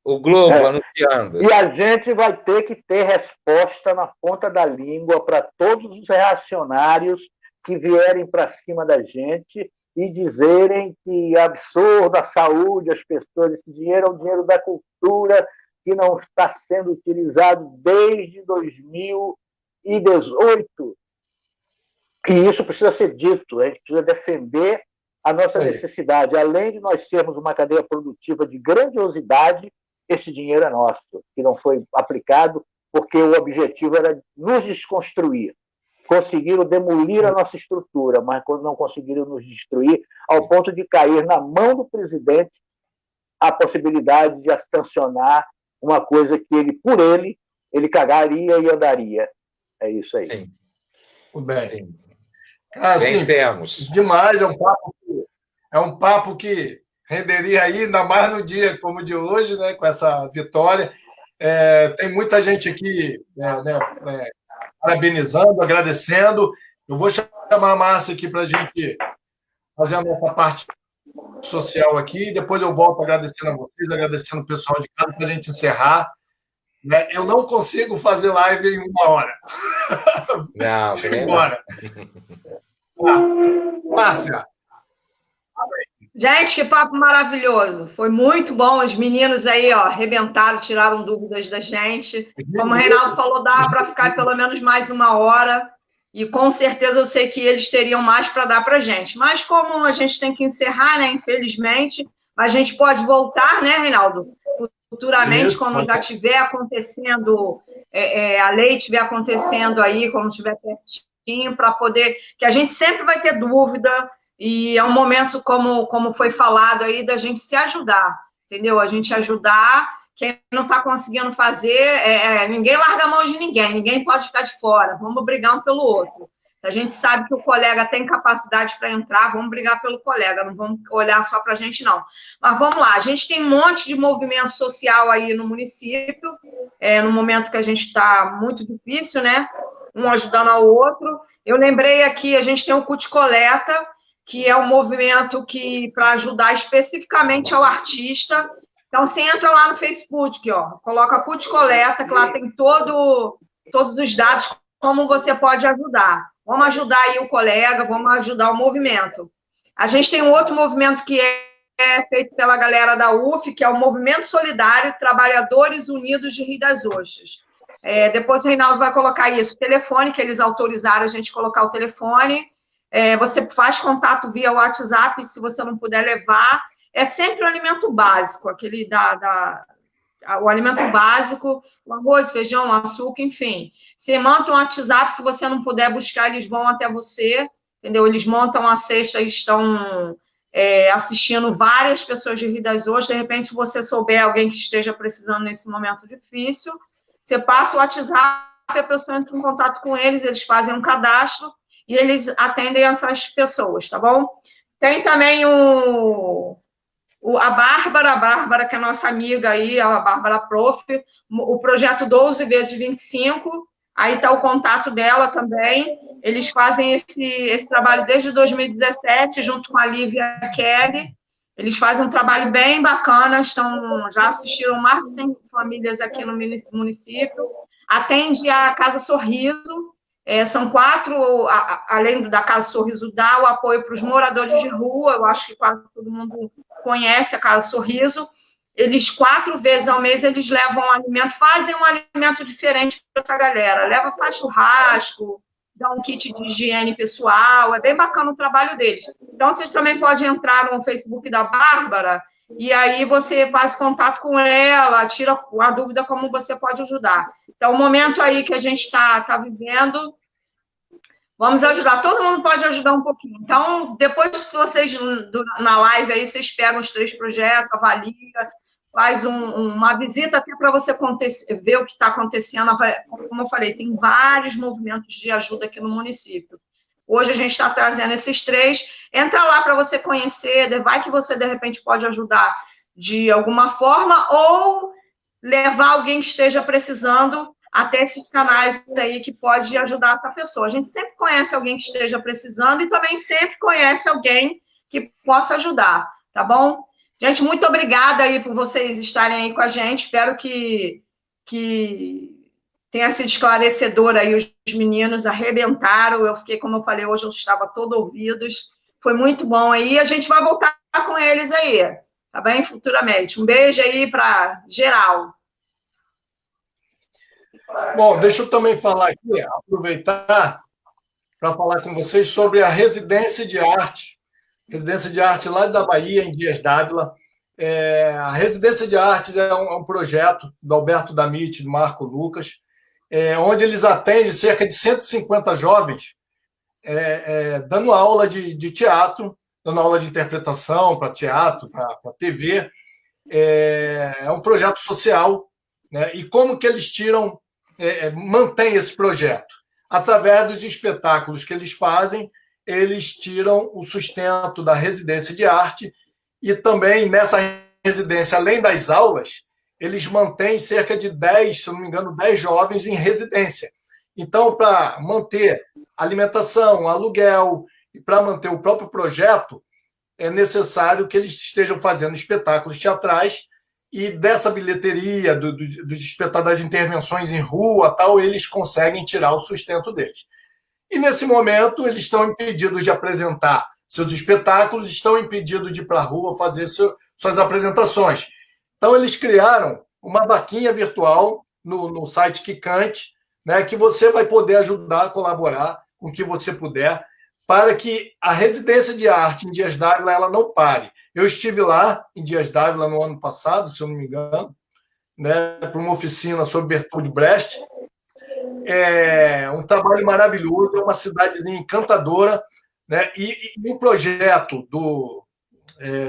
Speaker 3: O Globo anunciando.
Speaker 4: E a gente vai ter que ter resposta na ponta da língua para todos os reacionários que vierem para cima da gente e dizerem que é absurdo a saúde, as pessoas, esse dinheiro é o dinheiro da cultura que não está sendo utilizado desde 2018. E isso precisa ser dito, a gente precisa defender a nossa necessidade. Além de nós sermos uma cadeia produtiva de grandiosidade, esse dinheiro é nosso, que não foi aplicado porque o objetivo era nos desconstruir. Conseguiram demolir a nossa estrutura, mas não conseguiram nos destruir ao ponto de cair na mão do presidente a possibilidade de sancionar uma coisa que ele cagaria e andaria. É isso aí.
Speaker 3: Sim.
Speaker 1: Muito bem.
Speaker 3: Sim.
Speaker 1: Vencemos. Demais, é um papo que renderia ainda mais no dia como o de hoje, né, com essa vitória. Tem muita gente aqui parabenizando, agradecendo. Eu vou chamar a Márcia aqui para a gente fazer a nossa parte social aqui, depois eu volto agradecendo a vocês, agradecendo o pessoal de casa para a gente encerrar. Eu não consigo fazer live em 1 hora.
Speaker 3: Não,
Speaker 1: embora. Márcia.
Speaker 2: Gente, que papo maravilhoso. Foi muito bom. Os meninos aí, arrebentaram, tiraram dúvidas da gente. Como o Reinaldo falou, dá para ficar pelo menos mais 1 hora. E com certeza eu sei que eles teriam mais para dar para a gente. Mas como a gente tem que encerrar, né? Infelizmente, a gente pode voltar, né, Reinaldo? Futuramente, quando já estiver acontecendo, a lei estiver acontecendo aí, quando estiver pertinho, para poder... Que a gente sempre vai ter dúvida, e é um momento, como foi falado aí, da gente se ajudar, entendeu? A gente ajudar quem não está conseguindo fazer, ninguém larga a mão de ninguém pode ficar de fora, vamos brigar um pelo outro. Se a gente sabe que o colega tem capacidade para entrar, vamos brigar pelo colega, não vamos olhar só para a gente, não. Mas vamos lá, a gente tem um monte de movimento social aí no município, no momento que a gente está muito difícil, né? Um ajudando ao outro. Eu lembrei aqui, a gente tem o CUT Coleta, que é um movimento que para ajudar especificamente ao artista. Então, você entra lá no Facebook, ó, coloca CUT Coleta, que lá tem todos os dados, como você pode ajudar. Vamos ajudar aí o colega, vamos ajudar o movimento. A gente tem um outro movimento que é feito pela galera da UF, que é o Movimento Solidário Trabalhadores Unidos de Rio das Ostras. Depois o Reinaldo vai colocar isso, o telefone, que eles autorizaram a gente colocar o telefone. Você faz contato via WhatsApp, se você não puder levar. É sempre o alimento básico, aquele o alimento básico, o arroz, feijão, açúcar, enfim. Você monta um WhatsApp, se você não puder buscar, eles vão até você, entendeu? Eles montam a cesta e estão assistindo várias pessoas de Rio das Ostras. De repente, se você souber alguém que esteja precisando nesse momento difícil, você passa o WhatsApp, a pessoa entra em contato com eles fazem um cadastro e eles atendem essas pessoas, tá bom? Tem também a Bárbara, que é nossa amiga aí, a Bárbara Prof, o projeto 12 vezes 25, aí está o contato dela também. Eles fazem esse trabalho desde 2017, junto com a Lívia Kelly. Eles fazem um trabalho bem bacana, já assistiram mais de 100 famílias aqui no município. Atende a Casa Sorriso, são 4, além da Casa Sorriso, dá o apoio para os moradores de rua, eu acho que quase todo mundo conhece a Casa Sorriso. Eles, 4 vezes ao mês, eles levam alimento, fazem um alimento diferente para essa galera. Faz churrasco, dá um kit de higiene pessoal, é bem bacana o trabalho deles. Então, vocês também podem entrar no Facebook da Bárbara, e aí você faz contato com ela, tira a dúvida como você pode ajudar. Então, o momento aí que a gente está vivendo, vamos ajudar. Todo mundo pode ajudar um pouquinho. Então, depois que vocês, na live aí, vocês pegam os 3 projetos, avalia, faz uma visita até para você ver o que está acontecendo. Como eu falei, tem vários movimentos de ajuda aqui no município. Hoje a gente está trazendo esses 3. Entra lá para você conhecer, vai que você, de repente, pode ajudar de alguma forma ou levar alguém que esteja precisando até esses canais aí que pode ajudar essa pessoa. A gente sempre conhece alguém que esteja precisando e também sempre conhece alguém que possa ajudar, tá bom? Gente, muito obrigada aí por vocês estarem aí com a gente. Espero que tenha sido esclarecedor aí. Os meninos arrebentaram. Eu fiquei, como eu falei, hoje eu estava todo ouvidos. Foi muito bom aí. A gente vai voltar com eles aí, tá bem? Futuramente. Um beijo aí para geral.
Speaker 1: Bom, deixa eu também falar aqui, aproveitar para falar com vocês sobre a Residência de Arte. Residência de Arte lá da Bahia, em Dias d'Ávila. A Residência de Arte é um projeto do Alberto Damit e do Marco Lucas, onde eles atendem cerca de 150 jovens, dando aula de teatro, dando aula de interpretação para teatro, para TV. É um projeto social, né? E como que eles mantêm esse projeto? Através dos espetáculos que eles fazem, eles tiram o sustento da residência de arte e também nessa residência, além das aulas, eles mantêm cerca de 10, se eu não me engano, 10 jovens em residência. Então, para manter alimentação, aluguel e para manter o próprio projeto, é necessário que eles estejam fazendo espetáculos teatrais e dessa bilheteria, dos espetáculos, das intervenções em rua, tal, eles conseguem tirar o sustento deles. E, nesse momento, eles estão impedidos de apresentar seus espetáculos, estão impedidos de ir para a rua fazer suas apresentações. Então, eles criaram uma vaquinha virtual no site Quicante, né, que você vai poder ajudar a colaborar com o que você puder, para que a residência de arte em Dias d'Ávila ela não pare. Eu estive lá em Dias d'Ávila no ano passado, se eu não me engano, né, para uma oficina sobre Bertold Brecht. É um trabalho maravilhoso, é uma cidadezinha encantadora, né? E o projeto do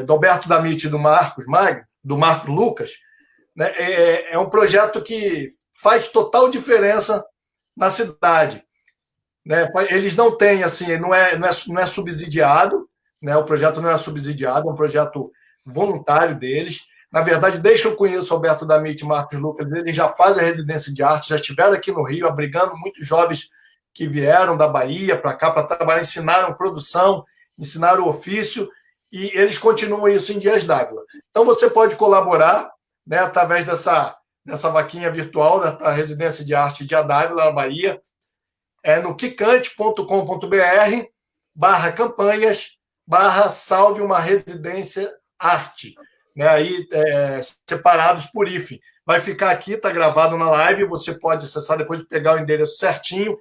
Speaker 1: Alberto Damit e do Marco Lucas, né, é um projeto que faz total diferença na cidade, né? Eles não têm, assim, não é subsidiado, né? O projeto não é subsidiado, é um projeto voluntário deles. Na verdade, desde que eu conheço o Alberto Damit e Marcos Lucas, eles já fazem a residência de arte, já estiveram aqui no Rio, abrigando muitos jovens que vieram da Bahia para cá para trabalhar, ensinaram produção, ensinaram o ofício, e eles continuam isso em Dias d'Ávila. Então, você pode colaborar, né, através dessa vaquinha virtual, né, para a Residência de Arte de Dias d'Ávila, na Bahia, no quicante.com.br/campanhas/salve uma residência arte, né, aí, separados por hífen. Vai ficar aqui, está gravado na live, você pode acessar depois de pegar o endereço certinho.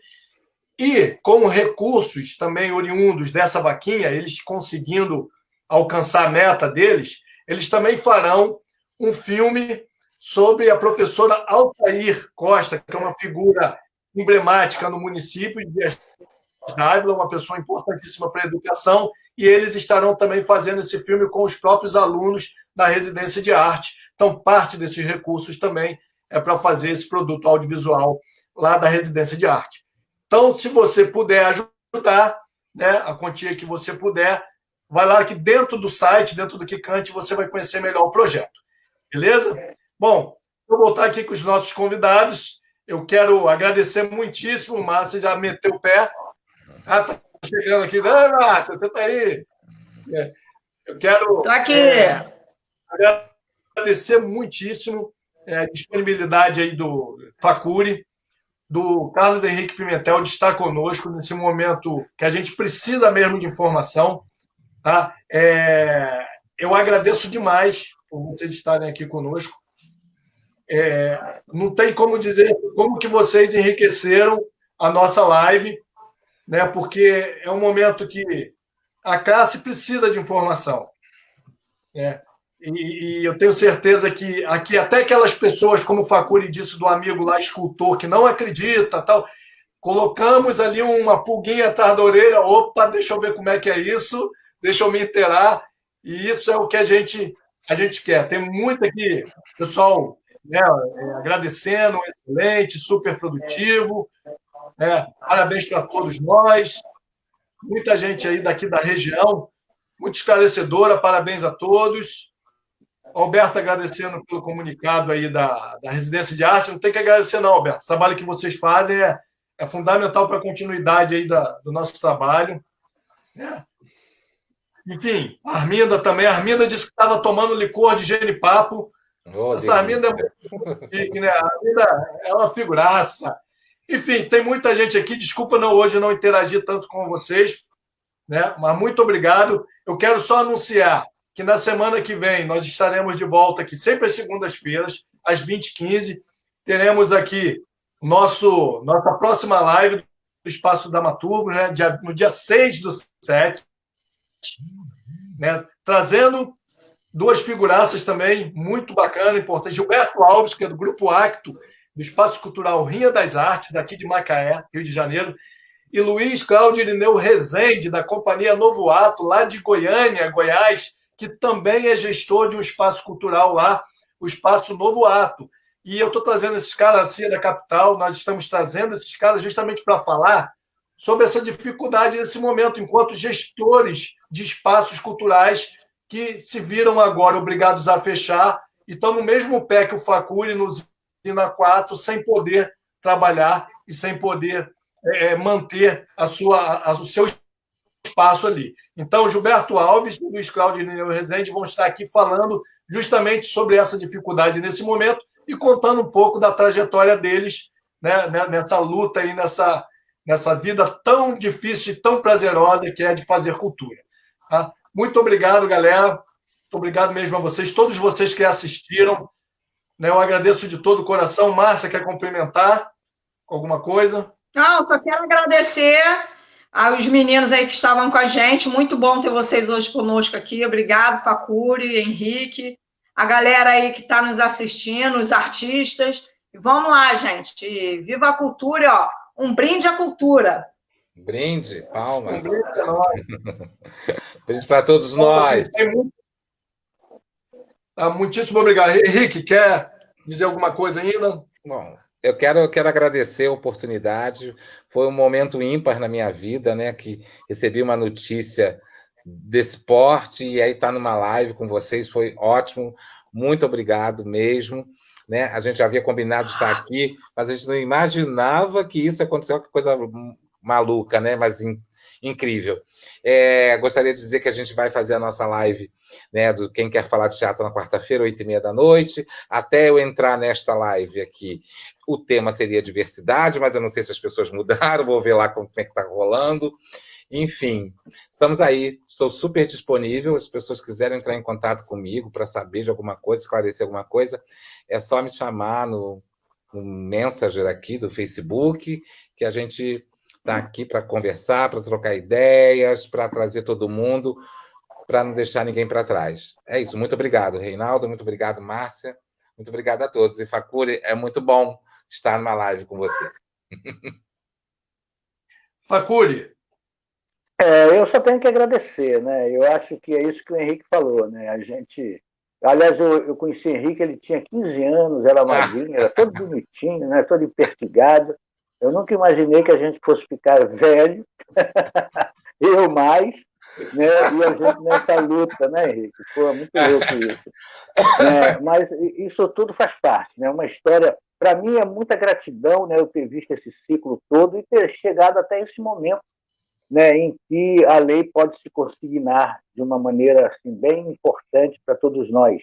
Speaker 1: E, com recursos também oriundos dessa vaquinha, eles conseguindo alcançar a meta deles, eles também farão um filme sobre a professora Altair Costa, que é uma figura emblemática no município de Dias d'Ávila, uma pessoa importantíssima para a educação, e eles estarão também fazendo esse filme com os próprios alunos da residência de arte. Então, parte desses recursos também é para fazer esse produto audiovisual lá da residência de arte. Então, se você puder ajudar, né, a quantia que você puder, vai lá que dentro do site, dentro do Quicante, você vai conhecer melhor o projeto. Beleza? Bom, vou voltar aqui com os nossos convidados. Eu quero agradecer muitíssimo. O Márcio já meteu o pé. Tá chegando aqui. Márcio, você está aí? Eu quero...
Speaker 2: Estou aqui.
Speaker 1: Agradecer muitíssimo a disponibilidade aí do Facuri, do Carlos Henrique Pimentel, de estar conosco nesse momento que a gente precisa mesmo de informação. Tá? Eu agradeço demais por vocês estarem aqui conosco. Não tem como dizer como que vocês enriqueceram a nossa live, né? Porque é um momento que a classe precisa de informação, né? E eu tenho certeza que aqui até aquelas pessoas, como o Facuri disse, do amigo lá, escultor, que não acredita, tal, colocamos ali uma pulguinha atrás da orelha. Opa, deixa eu ver como é que é isso, deixa eu me inteirar. E isso é o que a gente quer. Tem muito aqui, pessoal, né, agradecendo, excelente, super produtivo. Parabéns para todos nós. Muita gente aí daqui da região, muito esclarecedora, parabéns a todos. Alberto agradecendo pelo comunicado aí da Residência de Arte. Não tem que agradecer, não, Alberto. O trabalho que vocês fazem é fundamental para a continuidade aí do nosso trabalho. Enfim, a Arminda também. A Arminda disse que estava tomando licor de genipapo. Essa Arminda é muito chique, né? A Arminda é uma figuraça. Enfim, tem muita gente aqui. Desculpa hoje não interagir tanto com vocês, né? Mas muito obrigado. Eu quero só anunciar que na semana que vem nós estaremos de volta aqui, sempre às segundas-feiras, às 20h15. Teremos aqui nossa próxima live do Espaço Dramaturgo, né? No dia 6/7, né? Trazendo duas figuraças também, muito bacana, importante. Gilberto Alves, que é do Grupo Acto, do Espaço Cultural Rinha das Artes, daqui de Macaé, Rio de Janeiro, e Luiz Cláudio Irineu Rezende, da Companhia Novo Ato, lá de Goiânia, Goiás, que também é gestor de um espaço cultural lá, o Espaço Novo Ato. E eu estou trazendo esses caras assim da capital, nós estamos trazendo esses caras justamente para falar sobre essa dificuldade nesse momento, enquanto gestores de espaços culturais que se viram agora obrigados a fechar e estão no mesmo pé que o Facuri nos Usina 4, sem poder trabalhar e sem poder manter o seu espaço ali. Então, Gilberto Alves e Luiz Cláudio Irineu Rezende vão estar aqui falando justamente sobre essa dificuldade nesse momento e contando um pouco da trajetória deles, né, nessa luta e nessa vida tão difícil e tão prazerosa que é de fazer cultura. Tá? Muito obrigado, galera. Muito obrigado mesmo a vocês, todos vocês que assistiram. Né, eu agradeço de todo o coração. Márcia, quer complementar alguma coisa?
Speaker 2: Não, só quero agradecer aos meninos aí que estavam com a gente. Muito bom ter vocês hoje conosco aqui. Obrigado, Facuri, Henrique, a galera aí que está nos assistindo, os artistas. E vamos lá, gente. Viva a cultura, ó. Um brinde à cultura.
Speaker 3: Brinde, palmas.
Speaker 1: Um brinde a nós.
Speaker 3: Brinde para todos nós.
Speaker 1: Muitíssimo obrigado. Henrique, quer dizer alguma coisa ainda?
Speaker 3: Bom, eu quero agradecer a oportunidade. Foi um momento ímpar na minha vida, né? Que recebi uma notícia desse porte e aí estar numa live com vocês foi ótimo. Muito obrigado mesmo. Né? A gente já havia combinado de estar aqui, mas a gente não imaginava que isso aconteceu, que coisa maluca, né? Mas incrível. Gostaria de dizer que a gente vai fazer a nossa live, né, do Quem Quer Falar de Teatro na quarta-feira, 20h30. Até eu entrar nesta live aqui, o tema seria diversidade, mas eu não sei se as pessoas mudaram, vou ver lá como é que está rolando. Enfim, estamos aí, estou super disponível. Se as pessoas quiserem entrar em contato comigo para saber de alguma coisa, esclarecer alguma coisa, é só me chamar no Messenger aqui do Facebook, que a gente está aqui para conversar, para trocar ideias, para trazer todo mundo, para não deixar ninguém para trás. É isso, muito obrigado, Reinaldo, muito obrigado, Márcia, muito obrigado a todos. E Facuri, é muito bom estar numa live com você.
Speaker 1: Facuri.
Speaker 4: Eu só tenho que agradecer, né? Eu acho que é isso que o Henrique falou, né? A gente... Aliás, eu conheci o Henrique, ele tinha 15 anos, era magrinho, era todo bonitinho, né? Todo empertigado. Eu nunca imaginei que a gente fosse ficar velho, eu mais, né? E a gente nessa luta, né, Henrique? Foi muito louco isso. Né? Mas isso tudo faz parte, né? Uma história... Para mim é muita gratidão, né? Eu ter visto esse ciclo todo e ter chegado até esse momento, né, em que a lei pode se consignar de uma maneira assim, bem importante para todos nós.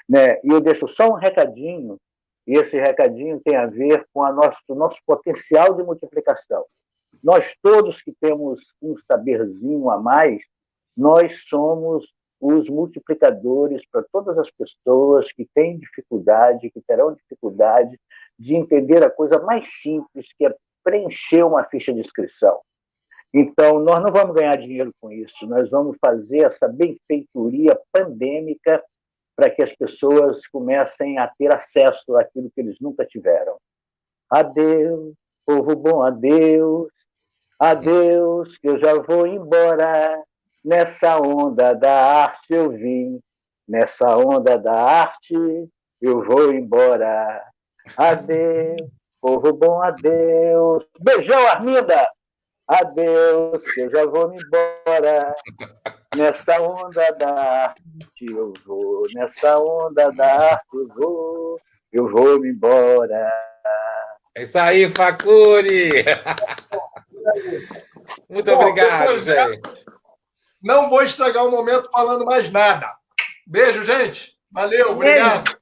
Speaker 4: Né? E eu deixo só um recadinho, e esse recadinho tem a ver com o nosso potencial de multiplicação. Nós todos que temos um saberzinho a mais, nós somos os multiplicadores para todas as pessoas que têm dificuldade, que terão dificuldade de entender a coisa mais simples, que é preencher uma ficha de inscrição. Então, nós não vamos ganhar dinheiro com isso, nós vamos fazer essa benfeitoria pandêmica para que as pessoas comecem a ter acesso àquilo que eles nunca tiveram. Adeus, povo bom, adeus, que eu já vou embora. Nessa onda da arte eu vim, nessa onda da arte eu vou embora. Adeus, povo bom, adeus. Beijão, Arminda! Adeus, que eu já vou me embora. Nessa onda da arte eu vou, nessa onda da arte eu vou me embora.
Speaker 3: É isso aí, Facuri! Muito obrigado, gente.
Speaker 1: Não vou estragar o momento falando mais nada. Beijo, gente. Valeu, obrigado.